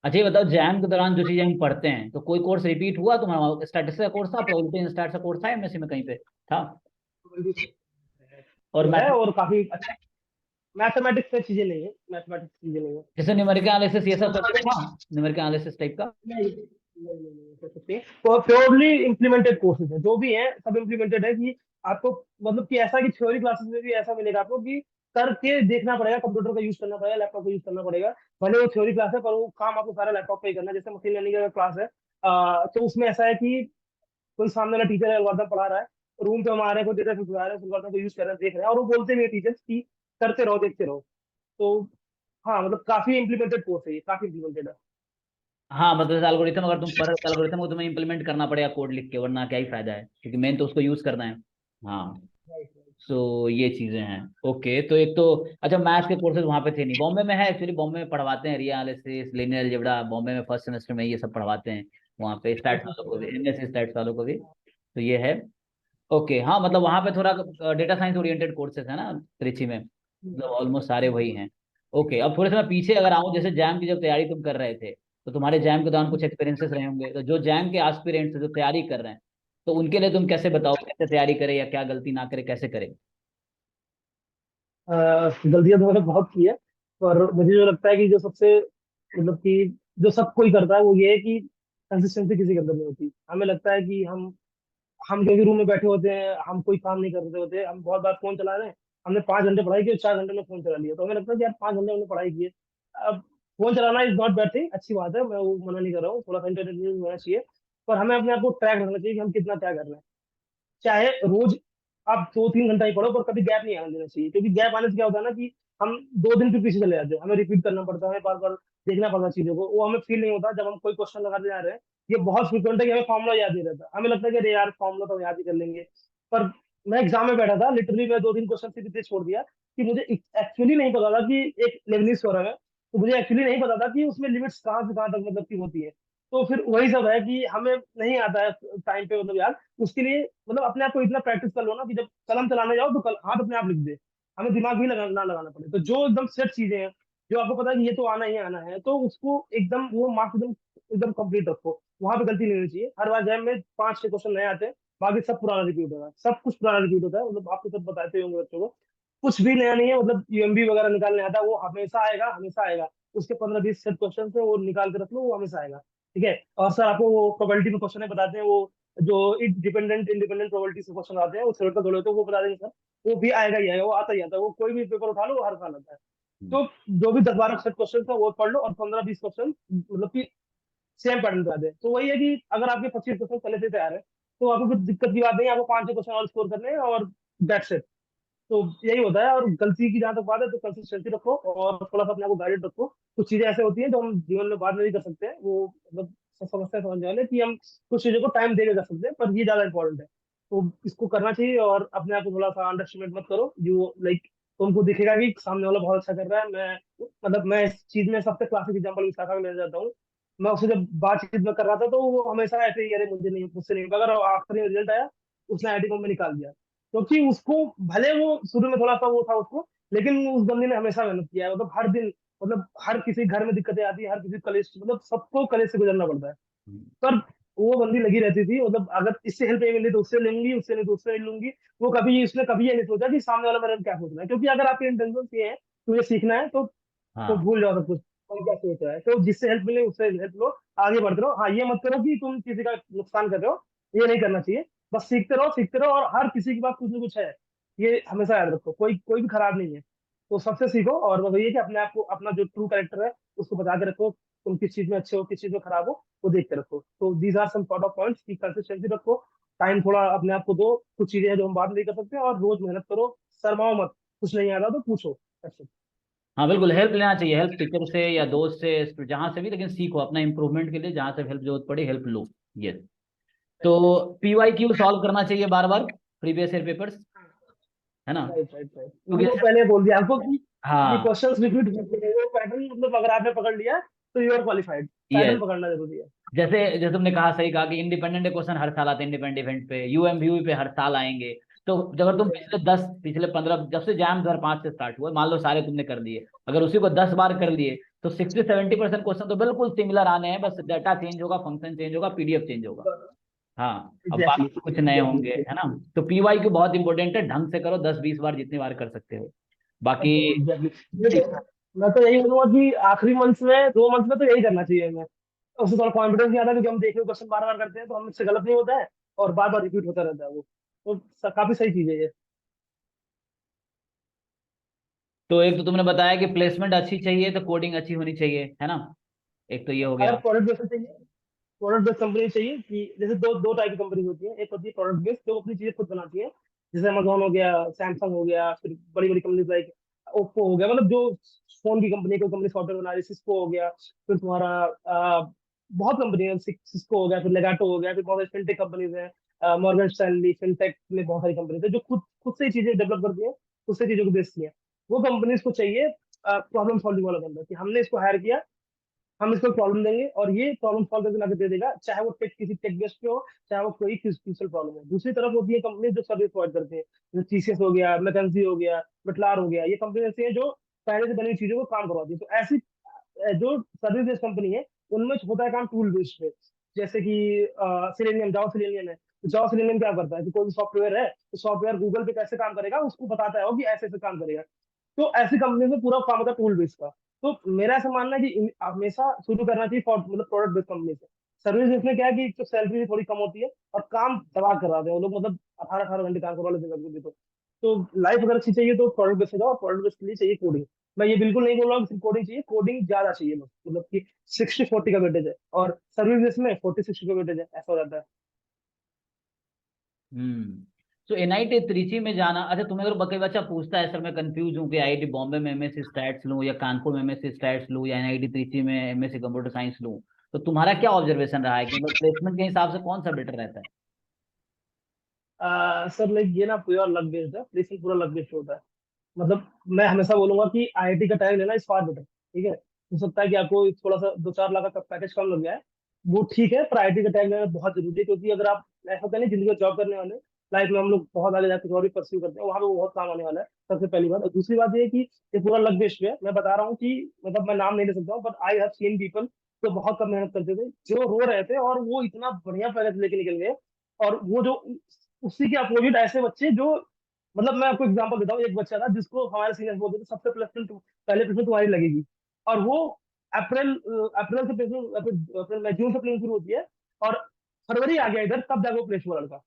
Speaker 1: अच्छा ये बताओ, जैम के दौरान जो चीजें हम पढ़ते हैं, तो कोई कोर्स रिपीट हुआ तुम्हारा? स्टैटिस्टिक्स का कोर्स था, प्रोबेबिलिटी एंड स्टैट्स का कोर्स था एमएससी में कहीं पे था? और
Speaker 2: तो है,
Speaker 1: मैथ,
Speaker 2: और काफी अच्छा। मैथमेटिक्स से चीजें नहीं है, मैथमेटिक्स चीजें नहीं है।
Speaker 1: जैसे न्यूमेरिकल एनालिसिस ये सब सब्जेक्ट था, न्यूमेरिकल एनालिसिस टाइप का?
Speaker 2: नहीं नहीं नहीं नहीं कर सकते। तो प्योरली इम्प्लीमेंटेड कोर्सेज है, जो भी है सब इम्प्लीमेंटेड है। कि आपको मतलब कि ऐसा कि थ्योरी क्लासेस में भी ऐसा मिलेगा आपको कि करके देखना पड़ेगा, कंप्यूटर का यूज करना पड़ेगा, लैपटॉप का यूज करना पड़ेगा। भले वो थ्योरी क्लास है पर वो काम आपको सारा लैपटॉप पे ही करना है। जैसे मशीन लर्निंग का क्लास है, तो उसमें ऐसा है कि कोई सामने वाला टीचर है, एल्गोरिथम पढ़ा रहा है, रूम पे हम आ रहे हैं, कोई डेटा सिखा रहा है, एल्गोरिथम को यूज कर रहे हैं, देख रहे हैं, और वो बोलते भी है टीचर्स की करते रहो, देखते रहो। तो हाँ, मतलब काफी इम्प्लीमेंटेड कोर्स है ये, काफी इम्प्लीमेंटेड है।
Speaker 1: हाँ मतलब एल्गोरिथम, अगर तुम पढ़ एल्गोरिथम को तुम्हें इंप्लीमेंट करना पड़ेगा कोड लिख के, वरना क्या ही फायदा है, क्योंकि मेन तो उसको यूज करना है। हाँ।
Speaker 2: Right right.
Speaker 1: सो ये चीजें हैं। ओके, तो एक तो अच्छा मैथ्स के कोर्सेज वहाँ पे थे नहीं, बॉम्बे में है एक्चुअली, बॉम्बे में पढ़वाते हैं रिया एनालिसिस, लिनियर अलजेब्रा, बॉम्बे में फर्स्ट सेमेस्टर में ये सब पढ़वाते हैं। वहाँ पे स्टैट्स वालों को भी, एमएससी स्टैट्स वालों को भी। तो ये है। ओके, हाँ मतलब वहाँ पे थोड़ा डेटा साइंस ओरिएंटेड कोर्सेज है ना त्रिची में, मतलब ऑलमोस्ट सारे वही हैं। ओके, अब थोड़े से मैं पीछे अगर आऊँ, जैसे जैम की जब तैयारी तुम कर रहे थे, तो तुम्हारे जैम के दौरान कुछ एक्सपीरियंसेस रहे होंगे, तो जो जैम के एस्पिरेंट्स जो तैयारी कर रहे हैं, तो उनके लिए तुम कैसे बताओ, कैसे तैयारी करें या क्या गलती ना करे, कैसे करें?
Speaker 2: गलतियां तो मैंने बहुत की है, पर मुझे जो लगता है कि जो सबसे मतलब कि जो सब कोई करता है वो ये है कि कंसिस्टेंसी किसी के अंदर नहीं होती। हमें लगता है कि हम जो भी रूम में बैठे होते हैं, हम कोई काम नहीं कर रहे होते, हम बहुत बार फोन चला रहे हैं, हमने 5 घंटे पढ़ाई की और 4 घंटे में फोन चला लिया, तो हमें लगता है कि यार 5 घंटे हमने पढ़ाई की है। अब फोन चलाना इज नॉट बैड थिंग, अच्छी बात है, मैं वो मना नहीं कर रहा हूँ, थोड़ा सा इंटरटेनमेंट होना चाहिए। पर हमें अपने आप को ट्रैक रखना चाहिए कि हम कितना क्या कर रहे हैं। चाहे रोज आप 2-3 घंटा ही पढ़ो, पर कभी गैप नहीं आने देना चाहिए, क्योंकि गैप आने से क्या होता है ना कि हम 2 दिन फिर पीछे चले जाते हैं, हमें रिपीट करना पड़ता है, हमें बार बार देखना पड़ता है चीजों को, वो हमें फील नहीं होता जब हम कोई क्वेश्चन लगाते जा रहे हैं। ये बहुत फ्रिक्वेंट है कि हमें फॉर्मुला याद नहीं रहता, हमें लगता है कि अरे यार फॉर्मुला तो हम याद ही कर लेंगे। पर मैं एग्जाम में बैठा था, लिटरली मैं 2-3 क्वेश्चन से भी छोड़ दिया कि मुझे एक्चुअली नहीं पता था कि एक लेबनीज थ्योरम है, तो मुझे एक्चुअली नहीं पता था कि उसमें लिमिट्स कहाँ से कहाँ तक मतलब की होती है। तो फिर वही सब है कि हमें नहीं आता है टाइम पे मतलब यार, उसके लिए मतलब अपने आप को इतना प्रैक्टिस कर लो ना कि जब कलम चलाने जाओ तो हाथ अपने आप लिख दे, हमें दिमाग भी ना लगाना पड़े। तो जो एकदम सेट चीजें हैं, जो आपको पता है कि ये तो आना ही आना है, तो उसको एकदम वो मार्क्स एकदम एकदम कंप्लीट रखो, वहां पे गलती नहीं होनी चाहिए। हर बार जैम में 5-6 क्वेश्चन नए आते हैं, बाकी सब पुराना रिपीट होगा, सब कुछ पुराना रिपीट होता है, मतलब आपको सब बताते होंगे बच्चों को, कुछ भी नया नहीं है। मतलब यूएमबी वगैरह निकालने आता है, वो हमेशा आएगा, हमेशा आएगा। उसके 15-20 सेट क्वेश्चन है, वो निकाल के रख लो, वो हमेशा आएगा। ठीक है। और सर आपको वो प्रोबेबिलिटी में क्वेश्चन बताते हैं, वो जो डिपेंडेंट इंडिपेंडेंट प्रोबेबिलिटी से क्वेश्चन आते हैं, वो थ्योरेटिकल थोड़े होते हैं, वो बता देंगे सर। वो भी आएगा ही आएगा, वो आता ही आता है, वो कोई भी पेपर उठा लो, वो हर साल आता है।
Speaker 1: हम्म।
Speaker 2: तो जो भी 10-12 सेट क्वेश्चन है वो पढ़ लो, और 15-20 क्वेश्चन मतलब कि सेम पैटर्न पे आते हैं। तो वही है कि अगर आपके 25 क्वेश्चन पहले से तैयार है, तो आपको कुछ दिक्कत की बात नहीं है, आपको 5-6 क्वेश्चन और स्कोर करने हैं, और दैट्स इट। तो यही होता है। और गलती की जहां तक बात है, तो कंसिस्टेंसी रखो और थोड़ा सा अपने आप को गाइडेड रखो। कुछ चीजें ऐसे होती हैं जो हम जीवन में बाद में भी कर सकते हैं, वो मतलब सब समस्या समझ जाने कि हम कुछ चीजों को टाइम देकर कर सकते हैं, पर ये ज्यादा इंपॉर्टेंट है। तो इसको करना चाहिए, और अपने आप को थोड़ा सा अंडरस्टिमेट मत करो, जो लाइक तुमको दिखेगा कि सामने वाला बहुत अच्छा कर रहा है। मैं मतलब मैं इस चीज में सबसे क्लासिक एग्जाम्पल विशाखा में लेना चाहता हूँ। मैं उससे जब बातचीत में कर रहा था, तो वो हमेशा ऐसे ही, अरे मुझे नहीं, मुझसे नहीं होगा, अगर आखिरी में रिजल्ट आया, उसने आईटी में निकाल दिया। क्योंकि उसको भले वो शुरू में थोड़ा सा वो था उसको, लेकिन उस बंदे ने हमेशा मेहनत किया है, मतलब हर दिन मतलब हर किसी घर में दिक्कतें आती है, हर किसी कलेश, मतलब सबको कलेश से गुजरना पड़ता है।
Speaker 1: हम्म।
Speaker 2: पर वो बंदी लगी रहती थी, मतलब अगर इससे हेल्प नहीं मिली तो उससे लूंगी, उससे नहीं तो उससे लूंगी। वो कभी उसने कभी ये नहीं सोचा कि सामने वाला मेरे क्या सोच रहा है, क्योंकि अगर आपके इंटेंशन ये है तुझे सीखना है तो
Speaker 1: हाँ
Speaker 2: भूल जाओ सब कुछ, कौन क्या सोच रहा है। तो जिससे हेल्प मिले उससे हेल्प लो, आगे बढ़ते रहो। हाँ, ये मत करो कि तुम किसी का नुकसान कर रहे हो, ये नहीं करना चाहिए। बस सीखते रहो, सीखते रहो, और हर किसी के पास कुछ ना कुछ है, ये हमेशा याद रखो। कोई कोई भी खराब नहीं है, तो सबसे सीखो। और बस ये कि अपने आप को, अपना जो ट्रू कैरेक्टर है उसको बचा के रखो। तुम किस चीज में अच्छे हो, किस चीज में खराब हो, वो देख के रखो। तो these are some sort of points की कंसिस्टेंसी रखो, टाइम थोड़ा अपने आप को दो। कुछ चीजें हैं जो हम बाद में नहीं कर सकते, और रोज मेहनत करो, शर्माओ मत। कुछ नहीं आ रहा तो पूछो। ऐसे।
Speaker 1: हाँ बिल्कुल, हेल्प लेना चाहिए, हेल्प टीचर से या दोस्त से, जहाँ से भी, लेकिन सीखो अपना इंप्रूवमेंट के लिए, जहाँ से हेल्प जरूरत पड़े हेल्प लो। यस। तो PYQ सॉल्व करना चाहिए बार बार, प्रीवियस ईयर पेपर्स, है ना?
Speaker 2: राइट राइट राइट,
Speaker 1: क्योंकि
Speaker 2: मैंने वो
Speaker 1: ऐसे-
Speaker 2: पहले बोल दिया आपको कि
Speaker 1: हाँ।
Speaker 2: क्वेश्चंस रिपीट होते हैं, वो पैटर्न, मतलब अगर आपने पकड़ लिया तो you are qualified. Pattern
Speaker 1: yes.
Speaker 2: पकड़ना जरूरी है।
Speaker 1: जैसे जैसे तुमने कहा, सही कहा कि इंडिपेंडेंट क्वेश्चन हर साल आते हैं, इंडिपेंडेंट इवेंट पे, UMVU पे हर साल आएंगे। तो अगर तुम पिछले 15, जब से जैम 2005 से स्टार्ट हुआ, मान लो सारे तुमने कर लिए, अगर उसी को 10 बार कर लिए, तो 60-70% क्वेश्चन तो बिल्कुल सिमिलर आने हैं, बस डाटा चेंज होगा, फंक्शन चेंज होगा, PDF चेंज होगा। हाँ, अब
Speaker 2: एग्जैक्टली
Speaker 1: बाकी कुछ नए होंगे, है ना? तो PYQ बहुत इंपॉर्टेंट है, ढंग से करो, 10-20 बार, जितनी बार कर सकते हो। बाकी
Speaker 2: एग्जैक्टली। मैं तो यही बोलूंगा कि आखिरी मंथ में, 2 मंथ में तो यही करना चाहिए हमें। उससे थोड़ा कॉन्फिडेंस नहीं आता, क्योंकि हम देख रहे क्वेश्चन बार बार करते हैं तो हमसे गलत नहीं होता है, और बार बार रिपीट होता रहता है वो। तो काफी सही चीज है ये।
Speaker 1: तो एक तो तुमने बताया कि प्लेसमेंट अच्छी चाहिए तो कोडिंग अच्छी होनी चाहिए, है ना? एक तो ये हो
Speaker 2: अगर
Speaker 1: गया।
Speaker 2: प्रोडक्ट बेस्ड चाहिए, प्रोडक्ट बेस्ड कंपनी चाहिए, कि जैसे दो दो टाइप की कंपनी होती है। एक होती है प्रोडक्ट बेस्ड, जो अपनी चीजें खुद बनाती है, जैसे अमेजोन हो गया, सैमसंग हो गया, फिर बड़ी बड़ी कंपनीज लाइक ओप्पो हो गया, मतलब जो फोन की कंपनी, कोई कंपनी सॉफ्टवेयर बना रही है, सिस्को हो गया, फिर तुम्हारा बहुत कंपनी है, सिस्को हो गया, फिर लेगाटो हो गया, फिर बहुत सारी फिनटेक कंपनीज है, मॉर्गन स्टैनली, फिनटेक में बहुत सारी कंपनीज है जो खुद खुद से ही चीजें डेवलप करती है, खुद से चीजों को बेचती है। वो कंपनीज को चाहिए प्रॉब्लम सॉल्विंग वाला बंदा, कि हमने इसको हायर किया, हम इसको प्रॉब्लम देंगे और ये प्रॉब्लम सॉल्व करके लाके दे देगा, चाहे वो किसी टेक बेस्ड पे हो, चाहे वो कोई फिजिकल प्रॉब्लम है। दूसरी तरफ होती है कंपनी जो सर्विस प्रोवाइड करते हैं, जैसे TCS हो गया, मैकेंजी हो गया, बटलार हो गया, ये कंपनी ऐसी है जो पहले से बनी हुई चीजों को काम करवाती है। तो ऐसी जो सर्विस बेस्ड कंपनी है, उनमें होता है काम टूल बेस्ड पे। जैसे कि सिलेनियम, जावा सिलेनियम है, तो जावा सिलेनियम क्या करता है कि कोई भी सॉफ्टवेयर है, तो सॉफ्टवेयर गूगल पे कैसे काम करेगा उसको बताता है वो, कि ऐसे ऐसे काम करेगा। तो ऐसी कंपनी में पूरा काम होता है टूल बेस्ड का। तो मेरा ऐसा मानना है कि हमेशा शुरू करना चाहिए मतलब प्रोडक्ट बेस्ड कंपनी से। सर्विस बेस्ड में क्या है कि तो सैलरी भी थोड़ी कम होती है, और काम दबा कराते हैं वो लोग, मतलब 18-18 घंटे काम करवा लेते हैं कभी कभी। तो लाइफ अगर अच्छी चाहिए तो प्रोडक्ट बेस्ड जाओ, और प्रोडक्ट बेस्ड के लिए चाहिए कोडिंग। मैं ये बिल्कुल नहीं बोल रहा हूँ कि सिर्फ कोडिंग चाहिए, कोडिंग ज्यादा चाहिए बस, मतलब कि 60-40 का वेटेज है, और सर्विस बेस्ड में 40-60 का वेटेज है, ऐसा हो जाता है।
Speaker 1: हम्म। तो NIT त्रिची में जाना, अच्छा तुम्हें अगर कोई बच्चा पूछता है, सर मैं कंफ्यूज हूँ कि IIT बॉम्बे में MSc स्टैट्स लूँ या कानपुर में MSc स्टैट्स लूँ या NIT त्रिची में MSc कंप्यूटर साइंस लूँ, तो तुम्हारा क्या ऑब्जर्वेशन रहा है कि मतलब प्लेसमेंट के हिसाब से कौन सा बेटर रहता है?
Speaker 2: सर लाइक ये ना पूरा लक बेस्ड है, प्लेसिंग पूरा लक बेस्ड होता है। मतलब मैं हमेशा बोलूंगा कि IIT का टाइम लेना इस फार बेटर, ठीक है। हो सकता है कि आपको थोड़ा सा 2-4 लाख का पैकेज कम लग जाए, वो ठीक है, पर IIT का टाइम लेना बहुत जरूरी है। क्योंकि अगर आप, ऐसा तो नहीं जिंदगी में जॉब करने वाले, लाइफ में हम लोग बहुत आगे जाकर और भी परस्यू करते हैं, वहां पे वो बहुत काम आने वाला है, सबसे पहली बात। और दूसरी बात ये है कि ये पूरा लक बेस्ड है। मैं बता रहा हूँ कि, मतलब मैं नाम नहीं ले सकता हूँ, but I have seen people जो बहुत कम मेहनत करते थे, जो रो रहे थे, और वो इतना बढ़िया पैकेज लेके निकल गए। और वो जो उसी के अपोजिट ऐसे बच्चे जो, मतलब मैं आपको एग्जांपल देता हूँ। एक बच्चा था जिसको हमारे सीनियर्स बोलते थे सबसे प्लेसमेंट पहले प्लेसमेंट तुम्हारी लगेगी, और वो अप्रैल अप्रैल से प्लेसमेंट, अप्रैल में जून से प्लेसमेंट शुरू होती है, और फरवरी आ गया इधर, तब जाके वो प्लेस हुआ लड़का।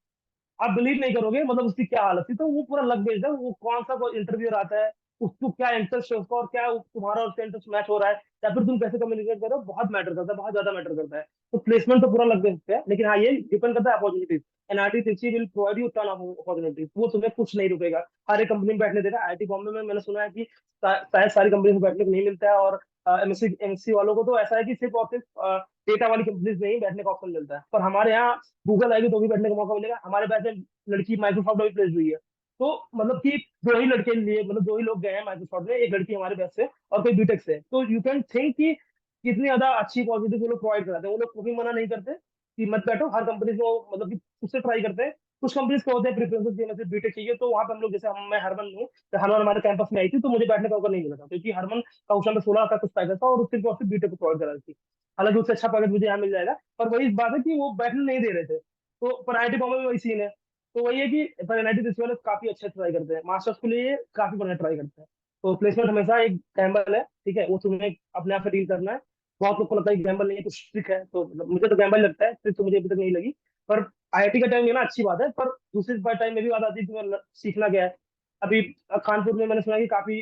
Speaker 2: आप बिलीव नहीं करोगे मतलब उसकी क्या हालत थी। तो वो पूरा लक बेस्ड है, वो कौन सा इंटरव्यू आता है, उसको क्या इंटरेस्ट है उसका, और क्या तुम्हारा उसका इंटरेस्ट मैच हो रहा है, या फिर तुम कैसे कम्युनिकेट कर रहे हो, बहुत मैटर करता है, बहुत ज्यादा मैटर करता है। तो प्लेसमेंट तो पूरा लक बेस्ड है, लेकिन हाँ ये डिपेंड करता है opportunities. NIT Trichy will provide you ton of opportunities, वो तुम्हें कुछ नहीं रुकेगा, हर एक कंपनी में बैठने देगा। IIT बॉम्बे में मैंने सुना है कि शायद सारी कंपनी में बैठने को नहीं मिलता है, और MSc वालों को तो ऐसा है कि सिर्फ और सिर्फ डेटा वाली कंपनीज में ही बैठने का ऑप्शन मिलता है। पर हमारे यहाँ गूगल आएगी तो भी बैठने का मौका मिलेगा। हमारे बैच में लड़की माइक्रोसॉफ्ट में भी प्लेस हुई है। तो मतलब कि दो ही लड़के लिए, मतलब दो ही लोग गए हैं माइक्रोसॉफ्ट में, एक लड़की हमारे बैच से और कोई बीटेक से। तो यू कैन थिंक कि कितनी ज्यादा अच्छी पॉजिटिव वो लोग प्रोवाइड कराते हैं। वो लोग कभी मना नहीं करते कि मत बैठो, हर कंपनी को मतलब कि उससे ट्राई करते हैं कुछ कंपनीज को होते हैं प्रेफरेंसेस देने से बीटेक चाहिए, तो वहाँ पे हम लोग, जैसे मैं हरमन हूँ, तो हरमन हमारे कैंपस में आई थी, तो मुझे बैठने का मौका नहीं मिला था, क्योंकि हरमन का उस टाइम पे 16 का कुछ पैकेज था और उसके बाद बीटेक को प्रोवाइड करा रही थी। हालांकि उससे अच्छा पैकेज मुझे यहाँ मिल जाएगा, पर वही बात है कि वो बैठने नहीं दे रहे थे। तो पर आईआईटी बॉम्बे में वही सीन है। तो वही है कि पर एनआईटी दिल्ली वाले काफी अच्छे ट्राई करते हैं, मास्टर्स के लिए काफी बढ़िया ट्राई करते हैं। तो प्लेसमेंट हमेशा एक गैम्बल है, ठीक है, वो तुम्हें अपने आप से डील करना है। बहुत लोग को लगता है कि गैम्बल नहीं है, कुछ ट्रिक है, तो मतलब मुझे तो गैम्बल लगता है, ट्रिक तो मुझे अभी तक नहीं लगी। पर आईआईटी का टाइम लेना अच्छी बात है, पर दूसरी बार टाइम में भी बात आती है कि तुम्हें सीखना क्या है। अभी कानपुर में मैंने सुना है कि काफी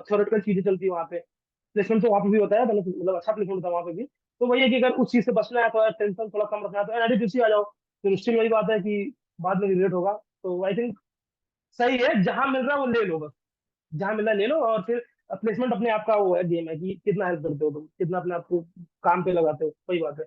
Speaker 2: थ्योरेटिकल चीजें चलती है वहाँ पे। प्लेसमेंट तो वहाँ पे भी होता है, मतलब अच्छा प्लेसमेंट होता है वहाँ पे भी। तो वही है कि अगर उस चीज से बचना है, थोड़ा टेंशन थोड़ा कम रखना है, तो एनआईटी आ जाओ। फिर स्टिल वही बात है कि बाद में रिग्रेट होगा। तो आई थिंक सही है, जहां मिल रहा है वो ले लो बस। जहां मिल रहा है ले लो, और फिर प्लेसमेंट अपने आप का वो है, गेम है कि कितना हेल्प करते हो तुम, कितना अपने आप को काम पे लगाते हो, वही बात है।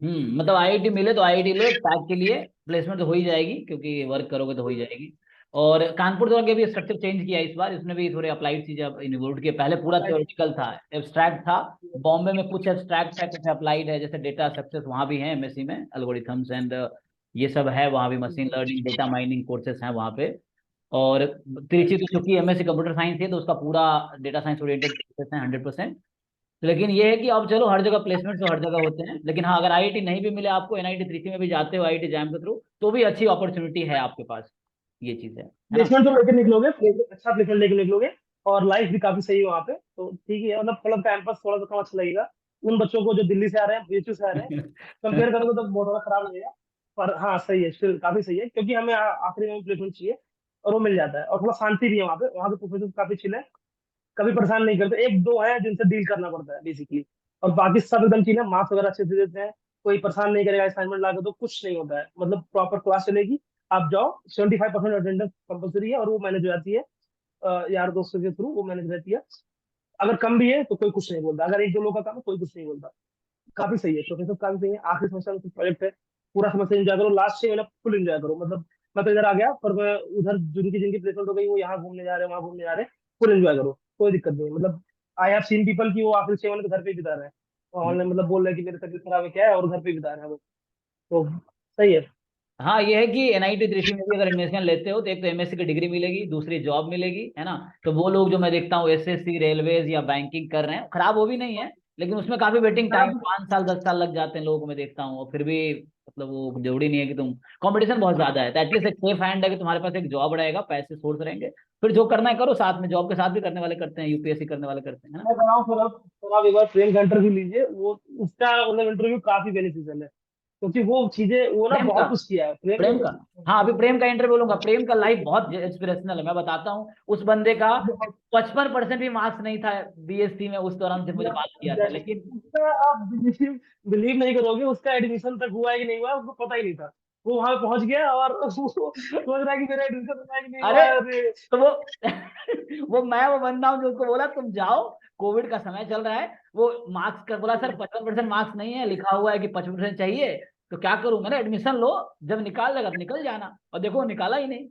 Speaker 1: मतलब आईआईटी मिले तो आईआईटी लो, पैक के लिए प्लेसमेंट तो हो ही जाएगी, क्योंकि वर्क करोगे तो हो ही जाएगी। और कानपुर तो भी स्ट्रक्चर चेंज किया इस बार, इसमें भी थोड़े अप्लाइड चीजें इंक्लूड किए। पहले पूरा थ्योरेटिकल था, एब्स्ट्रैक्ट था। बॉम्बे में कुछ एब्स्ट्रैक्ट है, कुछ अप्लाइड है, जैसे डेटा सक्सेस वहाँ भी है एमएससी में, एल्गोरिथम्स एंड ये सब है वहाँ भी, machine learning data mining courses हैं वहाँ पे। और त्रिची तो चूंकि एमएससी कंप्यूटर साइंस है, तो उसका पूरा डेटा साइंस ओरिएंटेड कोर्सेस है 100%। लेकिन ये है कि अब चलो हर जगह प्लेसमेंट तो हर जगह होते हैं, लेकिन हाँ, अगर आईआईटी नहीं भी मिले आपको, एनआईटी त्रिची में भी जाते हो आईआईटी जैम के थ्रू, तो भी अच्छी अपॉर्चुनिटी है आपके पास। ये चीज है ना।
Speaker 2: प्लेसमेंट तो लेके निकलोगे, अच्छा प्लेसमेंट लेके निकलोगे, और लाइफ भी काफी सही है वहाँ पे, तो ठीक है, मतलब थोड़ा कैंपस थोड़ा सा कम अच्छा लगेगा उन बच्चों को जो दिल्ली से आ रहे हैं, बीएचयू से आ रहे हैं। कंपेयर करोगे तो बहुत ज्यादा खराब लगेगा। पर हाँ सही है, स्टिल काफी सही है, क्योंकि हमें आखिरी में प्लेसमेंट चाहिए, और वो मिल जाता है, और थोड़ा शांति भी है वहाँ पे, वहाँ के प्रोफेसर काफी चिल है, कभी परेशान नहीं करते। एक दो है जिनसे डील करना पड़ता है बेसिकली, और बाकी सब एकदम चिल है, मार्क्स वगैरह अच्छे से देते हैं। कोई परेशान नहीं करेगा असाइनमेंट ला के, तो कुछ नहीं होता है, मतलब प्रॉपर क्लास चलेगी। आप जाओ, 75% अटेंडेंस कंपलसरी है, और वो मैनेज हो जाती है यार दोस्तों के थ्रू, वो मैनेज रहती है। अगर कम भी है तो कोई कुछ नहीं बोलता, अगर एक दो लोग का काम है कोई कुछ नहीं बोलता। काफी सही है, प्रोफेसर काफी सही है। आखिरी सेमेस्टर में प्रोजेक्ट है, पूरा सेमेस्टर एंजॉय करो, लास्ट 6 महीना फुल एंजॉय करो। मतलब मैं तो इधर आ गया, पर मैं उधर जिनकी जिनकी प्लेसमेंट हो गई, वो यहाँ घूमने जा रहे हैं, वहाँ घूमने जा रहे हैं, फुल एंजॉय करो, कोई दिक्कत नहीं है। मतलब आई हैव सीन पीपल की वो आखिरी 6 महीने तो घर पे ही बिता रहे हैं, ऑनलाइन मतलब बोल रहे हैं कि मेरी तबीयत खराब है क्या है, और घर पे ही बिता रहे हैं वो। तो सही है।
Speaker 1: हाँ, ये है कि एनआईटी त्रिची में भी अगर एडमिशन लेते हो, तो एक तो एमएससी की डिग्री मिलेगी, दूसरी जॉब मिलेगी, है ना। तो वो लोग जो मैं देखता हूँ एसएससी रेलवेज या बैंकिंग कर रहे हैं, खराब वो भी नहीं है, लेकिन उसमें काफी वेटिंग टाइम, 5 साल 10 साल लग जाते हैं लोगों को मैं देखता हूँ, और फिर भी मतलब वो जरूरी नहीं है कि तुम, कंपटीशन बहुत ज्यादा है, तो एटलीस्ट एक सेफ हैंड है कि तुम्हारे पास एक जॉब रहेगा, पैसे सोर्स रहेंगे, फिर जो करना है करो, साथ में जॉब के साथ भी करने वाले करते हैं, यूपीएससी करने वाले करते हैं, है ना।
Speaker 2: मैं बनाऊँ फिर, आप एक बार प्रेम का इंटरव्यू लीजिए, वो उसका मतलब इंटरव्यू काफी बेनिफिशियल है, क्योंकि वो चीजें वो ना
Speaker 1: प्रेम का
Speaker 2: बहुत कुछ किया है प्रेम
Speaker 1: प्रेम का
Speaker 2: ने।
Speaker 1: हाँ, अभी प्रेम का इंटरव्यू लूंगा। प्रेम का लाइफ बहुत इंस्पिरेशनल है, मैं बताता हूँ। उस बंदे का 55% भी मार्क्स नहीं था बीएससी में, उस दौरान से मुझे बात किया था, लेकिन
Speaker 2: उसका आप बिलीव बिलीव नहीं करोगे, उसका एडमिशन तक हुआ है कि नहीं हुआ उसको पता ही नहीं था। वो वहां पहुंच गया, और वो सोच रहा है कि मेरा एडमिशन हुआ है कि नहीं हुआ
Speaker 1: अरे
Speaker 2: है, अरे।
Speaker 1: तो वो मैं वो बंदा हूँ जो उसको बोला तुम जाओ, कोविड का समय चल रहा है, वो मार्क्स का बोला सर 55% मार्क्स नहीं है, लिखा हुआ है कि 55% चाहिए, तो क्या करूं, मैंने एडमिशन लो, जब निकाल देगा तो निकल जाना, और देखो निकाला ही नहीं।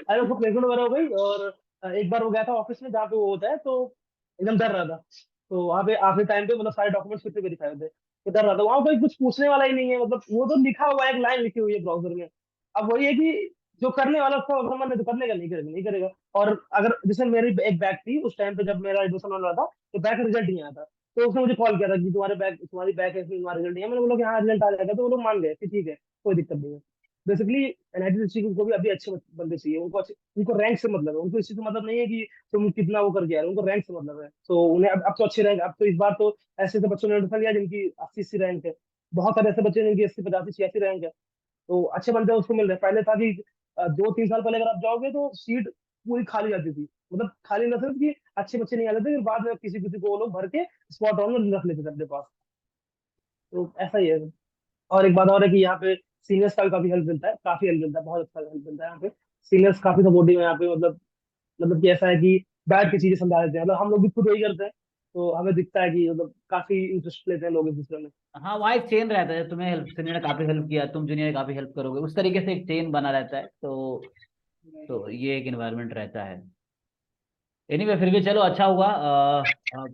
Speaker 2: अरे उसको प्लेसमेंट वगैरह हो गई, और एक बार वो गया था ऑफिस में जहाँ पे वो होता है, तो एकदम डर रहा था। तो वहाँ पे आखिरी टाइम पे मतलब सारे डॉक्यूमेंट्स कितने वेरीफाई होते हैं, तो डर रहा था। वहाँ कोई कुछ पूछने वाला ही नहीं है, मतलब वो तो लिखा हुआ है, एक लाइन लिखी हुई है ब्राउजर में। अब वही है कि जो करने वाला उसका अगर मन है तो करने का, नहीं करेगा नहीं करेगा। और अगर जैसे मेरी एक बैग थी उस टाइम पे जब मेरा एडमिशन होने वाला था, तो बैग का रिजल्ट नहीं आया था। तो उसने मुझे कॉल किया था कि तुम्हारी बैग है, तुम्हारा रिजल्ट नहीं है। मैंने बोला कि हाँ रिजल्ट आ जाएगा, तो वो लोग मान गए कि ठीक है, कोई दिक्कत नहीं है। बेसिकली एनआईटी डिस्ट्रिक्ट को भी अभी अच्छे बंदे चाहिए, उनको रैंक से मतलब है, उनको इसी से मतलब नहीं है कि तुम कितना वो करके आ रहे हो, उनको रैंक से मतलब है। तो उन्हें अब तो अच्छे रैंक, अब तो इस बार तो ऐसे ऐसे बच्चों ने एडमिशन लिया जिनकी 80 80 रैंक है। बहुत सारे ऐसे बच्चे हैं जिनकी 80 85 86 रैंक है। तो अच्छे बंदे उसको मिल रहे हैं। पहले था कि 2 3 साल पहले अगर आप जाओगे तो सीट पूरी खाली जाती थी, मतलब खाली ना सिर्फ कि अच्छे बच्चे नहीं आते थे, फिर बाद में किसी किसी को वो लोग भर के स्पॉट ऑन में रख लेते थे अपने पास। तो ऐसा ही है। और एक बात और है कि यहाँ पे सीनियर्स का भी काफी हेल्प मिलता है, काफी हेल्प मिलता है, बहुत अच्छा हेल्प मिलता है यहाँ पे। सीनियर्स काफी सपोर्टिव है यहाँ पे, मतलब कि ऐसा है कि बैठ के चीजें समझा देते हैं, मतलब हम लोग भी खुद वही करते हैं। तो हमें दिखता है कि मतलब काफी इंटरेस्ट लेते हैं लोग एक दूसरे में।
Speaker 1: हाँ, वहाँ एक चेन रहता है, तुम्हें हेल्प, सीनियर ने काफी हेल्प किया, तुम जूनियर ने काफी हेल्प करोगे, उस तरीके से एक चेन बना रहता है, तो ये एक एनवायरनमेंट रहता है। एनीवे, फिर भी चलो अच्छा हुआ।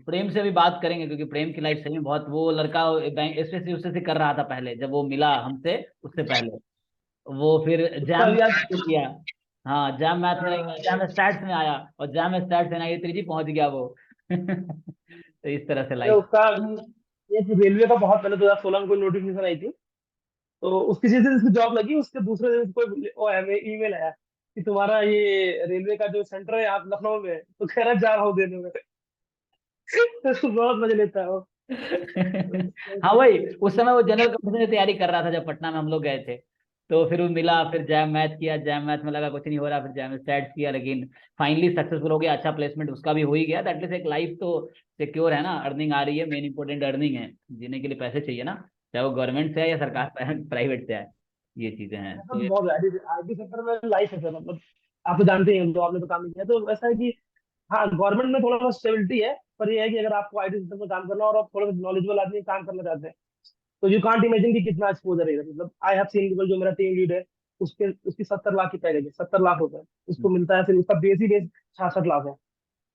Speaker 1: प्रेम से भी बात करेंगे, क्योंकि प्रेम की लाइफ सही में बहुत, वो लड़का बैंक एसएससी उससे कर रहा था पहले, जब वो मिला हमसे उससे पहले, वो फिर
Speaker 2: उसका
Speaker 1: जैम
Speaker 2: भी यार।
Speaker 1: किया। हाँ, जैम मैथ में नहीं,
Speaker 2: हाँ,
Speaker 1: जैम स्टैट्स में आया, और जैम स्टैट्स में आई त्रिजी पहुंच गया वो। तो इस तरह से
Speaker 2: ये
Speaker 1: लाइफ।
Speaker 2: उसका ये रेलवे का बहुत पहले 2016 में कोई नोटिफिकेशन आई थी। तो उसकी जैसे जिसकी जॉब लगी, उसके दूसरे दिन कोई वो ईमेल आया कि तुम्हारा ये रेलवे का जो सेंटर है आप लखनऊ में है, तो कह रहा जा रहा हूँ देने में। तो बहुत मजा लेता है वो।
Speaker 1: हाँ वही, उस समय वो जनरल कंपनी की तैयारी कर रहा था जब पटना में हम लोग गए थे। तो फिर वो मिला, फिर जैम मैथ किया, जैम मैथ में लगा कुछ नहीं हो रहा, फिर जैम स्टैट्स किया, लेकिन फाइनली सक्सेसफुल हो गया, अच्छा प्लेसमेंट उसका भी हो ही गया। एटलीस्ट एक लाइफ तो सिक्योर है ना, अर्निंग आ रही है, मेन इंपॉर्टेंट अर्निंग है। जीने के लिए पैसे चाहिए ना, चाहे वो गवर्नमेंट से है या सरकार प्राइवेट से है, ये चीजें हैं तो
Speaker 2: मतलब बहुत आईटी सेक्टर में लाइफ है सर, मतलब आप तो जानते ही हैं, तो आपने तो काम नहीं किया, तो ऐसा है कि हाँ गवर्नमेंट में थोड़ा सा स्टेबिलिटी है। पर ये है कि अगर आपको आईटी सेक्टर में काम करना और आप थोड़ा सा नॉलेजेबल आदमी काम करना चाहते हैं, तो यू कांट इमेजिन कि कितना एक्सपोजर है इधर। मतलब आई हैव सीन पीपल, जो मेरा टीम लीड है, उसके उसकी 70 लाख की पैकेज है, 70 लाख रुपए उसको मिलता है, फिर उसका बेस ही बेस 66 लाख है। अब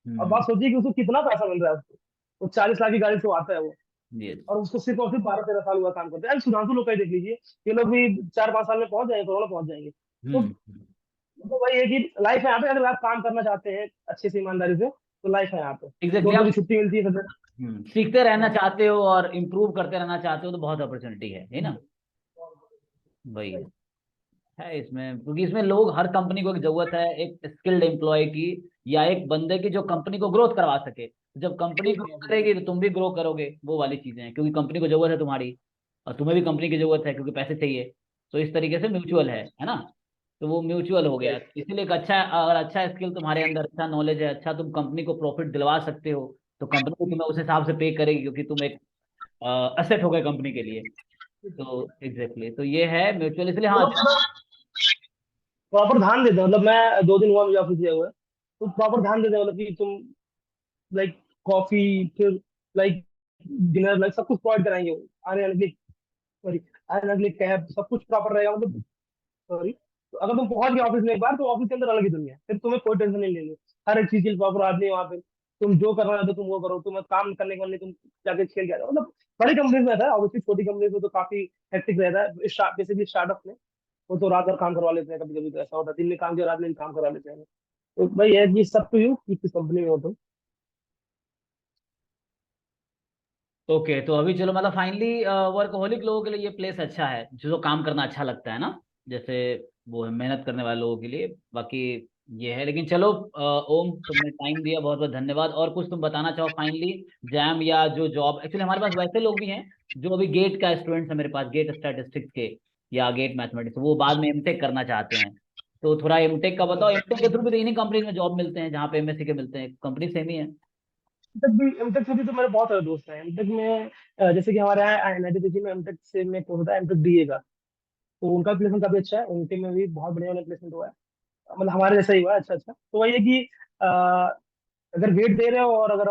Speaker 1: हम्म।
Speaker 2: बात सोचिए कि उसको कितना पैसा मिल रहा है उसको। वो 40 लाख की गाड़ी से आता है वो,
Speaker 1: ये
Speaker 2: और उसको सिर्फ और सिर्फ 12-13 साल हुआ काम करते हैं। अब सुधांशु लोग का ही देख लीजिए, ये लोग भी 4-5 साल में पहुंच जाएंगे, करोड़ में पहुंच जाएंगे। तो वही है कि लाइफ है यहाँ पे, अगर आप काम करना चाहते हैं अच्छे से ईमानदारी से, तो लाइफ है यहाँ पे।
Speaker 1: एग्जैक्टली
Speaker 2: 2 बजे
Speaker 1: आप
Speaker 2: छुट्टी मिलती है फिर।
Speaker 1: सीखते रहना
Speaker 2: हाँ,
Speaker 1: चाहते हो और इम्प्रूव करते रहना चाहते हो तो बहुत अपॉर्चुनिटी है ना। वही
Speaker 2: वही।
Speaker 1: है इसमें, क्योंकि इसमें लोग, हर कंपनी को एक जरूरत है एक स्किल्ड एम्प्लॉय की, या एक बंदे की जो कंपनी को ग्रोथ करवा सके। जब कंपनी ग्रो करेगी तो तुम भी ग्रो करोगे, वो वाली चीजें हैं, क्योंकि कंपनी को जरूरत है तुम्हारी, और तुम्हें भी कंपनी की जरूरत है क्योंकि पैसे चाहिए। तो इस तरीके से म्यूचुअल है ना। तो वो म्यूचुअल हो गया, इसीलिए एक अच्छा, अगर अच्छा स्किल तुम्हारे अंदर, अच्छा नॉलेज है, अच्छा तुम कंपनी को प्रॉफिट दिलवा सकते हो, तो कंपनी को तुम्हें उस हिसाब से पे करेगी, क्योंकि तुम एक असेट हो गए कंपनी के लिए। तो एग्जैक्टली तो ये है म्यूचुअल, इसलिए हाँ।
Speaker 2: प्रॉपर ध्यान देते हैं, मतलब मैं 2 दिन हुआ मुझे ऑफिस गए हुए, तो प्रॉपर ध्यान देते हैं, मतलब कि तुम लाइक कॉफी, फिर लाइक डिनर, लाइक सब कुछ प्रोवाइड कराएंगे वो। आने आने के लिए, सॉरी, आने जाने के लिए कैब, सब कुछ प्रॉपर रहेगा, मतलब सॉरी। तो अगर तुम पहुंच गए ऑफिस में एक बार, तो ऑफिस के अंदर अलग ही दुनिया है, फिर तुम्हें कोई टेंशन नहीं लेनी। हर एक चीज के लिए प्रॉपर आदमी है वहाँ पे। तुम जो करना चाहते हो तुम वो करो, तुम्हें काम करने के लिए तुम जाके खेल के आ जाओ। मतलब बड़ी कंपनीज में रहता है, ऑब्वियसली छोटी कंपनीज में तो काफी हेक्टिक रहता है, बेसिकली स्टार्टअप में वो तो रात भर काम करवा लेते हैं, कभी कभी तो ऐसा होता है दिन में काम किया, रात में भी काम करवा लेते हैं। तो भाई है कि सब टू यू कि किस कंपनी में हो तुम।
Speaker 1: ओके, तो अभी चलो, मतलब फाइनली वर्कहोलिक लोगों के लिए ये प्लेस अच्छा है, जो काम करना अच्छा लगता है ना, जैसे वो है मेहनत करने वाले लोगों के लिए। बाकी ये है, लेकिन चलो ओम, तुमने टाइम दिया, बहुत बहुत धन्यवाद। और कुछ तुम बताना चाहो फाइनली, जैम या जो जॉब, एक्चुअली हमारे पास वैसे लोग भी हैं जो अभी गेट का स्टूडेंट्स है मेरे पास, गेट स्टैटिस्टिक्स के या गेट मैथमेटिक्स, वो बाद में एमटेक करना चाहते हैं। तो थोड़ा एमटेक का बताओ, एमटेक के थ्रू भी तो इन्हीं कंपनी में जॉब मिलते हैं जहाँ पे एमएससी के मिलते हैं, कंपनी सेम ही है।
Speaker 2: एमटेक से भी तो मेरे बहुत सारे दोस्त हैं एमटेक में। जैसे कि हमारे यहाँ एनआईटी में एमटेक से में कोर्स होता है, एमटेक डीए का। तो उनका प्लेसमेंट काफी अच्छा है, उनके में भी बहुत बढ़िया वाला प्लेसमेंट हुआ है। मतलब हमारे जैसा ही हुआ है, अच्छा अच्छा। तो वही है कि अगर वेट दे रहे हो और अगर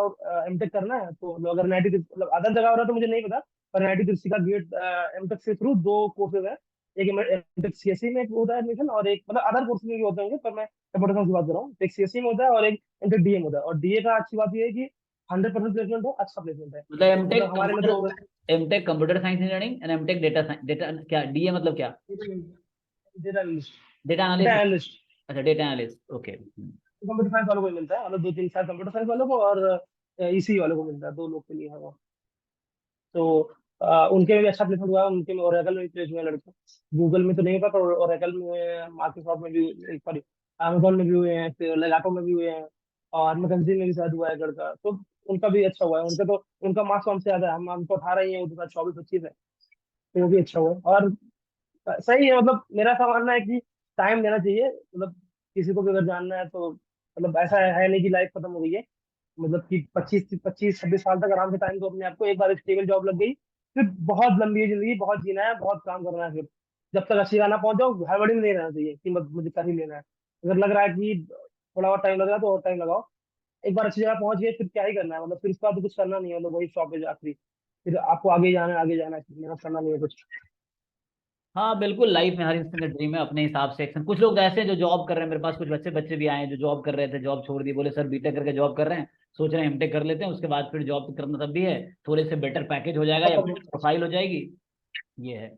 Speaker 2: एमटेक करना है, तो मतलब अगर एनआईटी, मतलब अदर जगह हो रहा है तो मुझे नहीं पता, पर एनआईटी तिरछी का गेट एमटेक से थ्रू 2 कोर्सेज है। एक एमटेक सीएससी में एक होता है एडमिशन, और एक मतलब अदर कोर्स में भी होते होंगे, पर मैं कंप्यूटर साइंस की बात कर रहा हूँ। एक सीएससी में होता है और एक एमटेक डीए में होता है। और डीए का अच्छी बात यह है कि 100% प्लेसमेंट है, अच्छा प्लेसमेंट है।
Speaker 1: मतलब
Speaker 2: मतलब
Speaker 1: एमटेक
Speaker 2: हमारे में तो
Speaker 1: computer, MTech computer science engineering and MTech data science, data क्या, डीए मतलब क्या?
Speaker 2: Data analyst,
Speaker 1: data
Speaker 2: data
Speaker 1: analyst.
Speaker 2: Analyst
Speaker 1: अच्छा, data analyst, okay.
Speaker 2: Computer science वालों को ही मिलता है, मतलब 2-3 साल कंप्यूटर साइंस वालों को और इसी वालों को मिलता है, 2 लोग के लिए है वो। तो उनके में भी अच्छा प्लेसमेंट हुआ है, उनके में ओरेकल में भी प्लेस हुए हैं लड़के। गूगल में तो नहीं होता, पर ओरेकल में हुए हैं, माइक्रोसॉफ्ट में भी, सॉरी, अमेजोन में भी हुए हैं, फिर लेगाटो में भी हुए हैं, और मैकेंजी में भी शायद हुआ है लड़का। तो उनका भी अच्छा हुआ है। उनके तो उनका मार्क्स हमसे ज्यादा है, हम तो 18 ही है, वो तो 24-25 है। तो वो भी अच्छा हुआ है। और सही है, मतलब मेरा ऐसा मानना है कि टाइम देना चाहिए। मतलब किसी को भी अगर जानना है तो, मतलब ऐसा है नहीं कि लाइफ खत्म हो गई है। मतलब कि 25-26 26 साल तक आराम से टाइम दो अपने आप को, एक बार स्टेबल जॉब लग गई, फिर बहुत लंबी है जिंदगी, बहुत जीना है, बहुत काम करना है। फिर जब तक अच्छी जगह ना पहुंच जाओ, हड़बड़ी में नहीं रहना चाहिए कि मुझे कर ही लेना है। अगर लग रहा है कि थोड़ा और टाइम लग रहा है तो और टाइम लगाओ। एक बार अच्छी जगह पहुंच गए फिर क्या ही करना है, मतलब फिर उसके बाद तो कुछ करना नहीं है, मतलब वही शॉप है आखिरी। फिर आपको आगे जाना है, आगे जाना है, मेहनत करना नहीं है कुछ।
Speaker 1: हाँ बिल्कुल, लाइफ में हर इंसान का ड्रीम है अपने हिसाब से एक्शन। कुछ लोग ऐसे हैं जो जॉब कर रहे हैं, मेरे पास कुछ बच्चे बच्चे भी आए हैं जो जॉब कर रहे थे, जॉब छोड़ दी, बोले सर बीटेक करके जॉब कर रहे हैं, सोच रहे हैं एमटेक कर लेते हैं, उसके बाद फिर जॉब करना तब भी है, थोड़े से बेटर पैकेज हो जाएगा या बेटर प्रोफाइल हो जाएगी, ये है।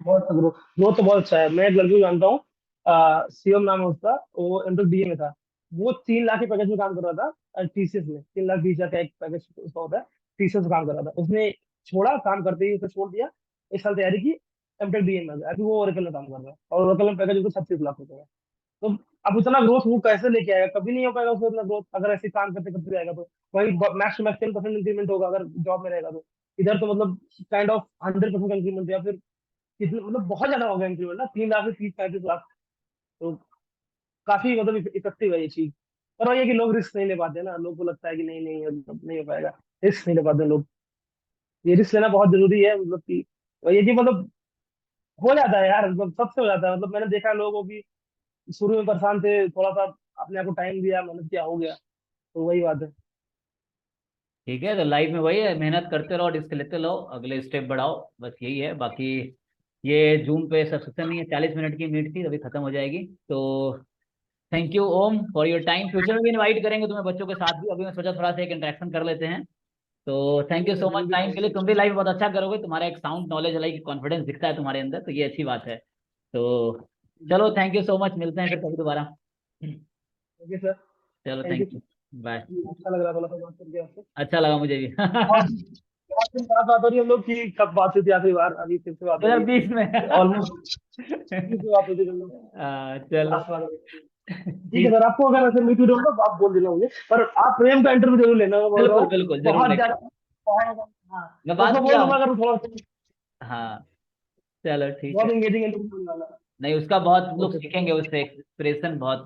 Speaker 2: बहुत ग्रोथ, ग्रोथ तो बहुत अच्छा है। मैं एक लड़के को जानता हूँ, शिवम नाम है उसका, वो एमटेक बीए में था। वो 3 लाख के पैकेज में काम कर रहा था टीसीएस में। 3 लाख 20 हजार का एक पैकेज उसका होता है, टीसीएस में काम कर रहा था। उसने छोड़ा, काम करते ही उसने छोड़ दिया, 1 साल तैयारी की, एमटेक बीए में आ गया। अभी वो ओरेकल में काम कर रहा है, और ओरेकल में पैकेज उसको 36 लाख रुपए है। तो अब उतना ग्रोथ वो कैसे लेके आएगा? कभी नहीं हो पाएगा उसको इतना ग्रोथ, अगर ऐसे काम करते करते जाएगा तो। वही मैक्स टू मैक्स 10% इंक्रीमेंट होगा अगर जॉब में रहेगा तो। इधर तो मतलब काइंड ऑफ 100% इंक्रीमेंट, या फिर कितने, मतलब बहुत ज्यादा हो गया इंक्रीमेंट ना, 3 लाख से 30-35 लाख। तो काफी मतलब इफेक्टिव है ये चीज। पर वही है कि लोग रिस्क नहीं ले पाते ना, लोग को लगता है कि नहीं नहीं मतलब नहीं हो पाएगा, रिस्क नहीं ले पाते लोग। ये रिस्क लेना बहुत जरूरी है, मतलब कि वही है कि मतलब हो जाता है यार, मतलब सबसे हो जाता है। मतलब मैंने देखा है लोगों की, शुरू में परेशान थे, थोड़ा सा अपने आप को टाइम दिया, मेहनत किया, हो गया। तो वही बात है।
Speaker 1: ठीक है, तो लाइफ में वही है, मेहनत करते रहो, रिस्क लेते रहो, अगले स्टेप बढ़ाओ, बस यही है। बाकी ये जूम पे सब्सक्रिप्शन नहीं है, 40 मिनट की मीट थी, अभी खत्म हो जाएगी। तो thank you Om for your time. Future में भी इनवाइट करेंगे तुम्हें बच्चों के साथ भी, अभी मैं सोचा थोड़ा सा एक इंटरेक्शन कर लेते हैं। तो थैंक यू
Speaker 2: ठीक है,
Speaker 1: सो मच
Speaker 2: जरूर
Speaker 1: टाइम के लिए,
Speaker 2: भी।
Speaker 1: तुम भी लाइफ बहुत अच्छा करोगे, तुम्हारा एक साउंड नॉलेज लाइक कॉन्फिडेंस दिखता है तुम्हारे अंदर, तो ये अच्छी बात है। तो चलो थैंक यू सो मच, मिलते हैं फिर कभी दोबारा।
Speaker 2: Okay sir.
Speaker 1: चलो
Speaker 2: thank
Speaker 1: thank
Speaker 2: you.
Speaker 1: You. Bye.
Speaker 2: अच्छा लग रहा था थोड़ा सा बात करके आपसे।
Speaker 1: अच्छा लगा मुझे भी।
Speaker 2: बहुत बहुत दिन बाद बात हो रही है हम लोग की, कब बात हुई थी आखिरी बार, अभी फिर से बात हो रही
Speaker 1: 2020 में।
Speaker 2: है ऑलमोस्ट। से बात होती है हम लोग।
Speaker 1: चलो।
Speaker 2: लास्ट बार हो गई। ठीक है
Speaker 1: ठीक।
Speaker 2: सर, आपको अगर ऐसे मीट वीडियो होगा तो आप बोल देना मुझे, पर आप प्रेम का इंटरव्यू जरूर लेना, मैं बोल रहा
Speaker 1: बिल्कुल
Speaker 2: हूँ।
Speaker 1: बिल्कुल जरूर
Speaker 2: बहुत
Speaker 1: लेंगे।
Speaker 2: ज्यादा, बहुत, हाँ।
Speaker 1: मैं
Speaker 2: तो
Speaker 1: बात
Speaker 2: उसको
Speaker 1: किया
Speaker 2: बोल दूंगा
Speaker 1: हूँ।
Speaker 2: अगर थोड़ा सा,
Speaker 1: हाँ। चलो ठीक है।
Speaker 2: बहुत इंगेजिंग इंटरव्यू होने वाला है।
Speaker 1: नहीं, उसका बहुत लोग
Speaker 2: ओके सर।
Speaker 1: सीखेंगे उससे, एक्सप्रेशन बहुत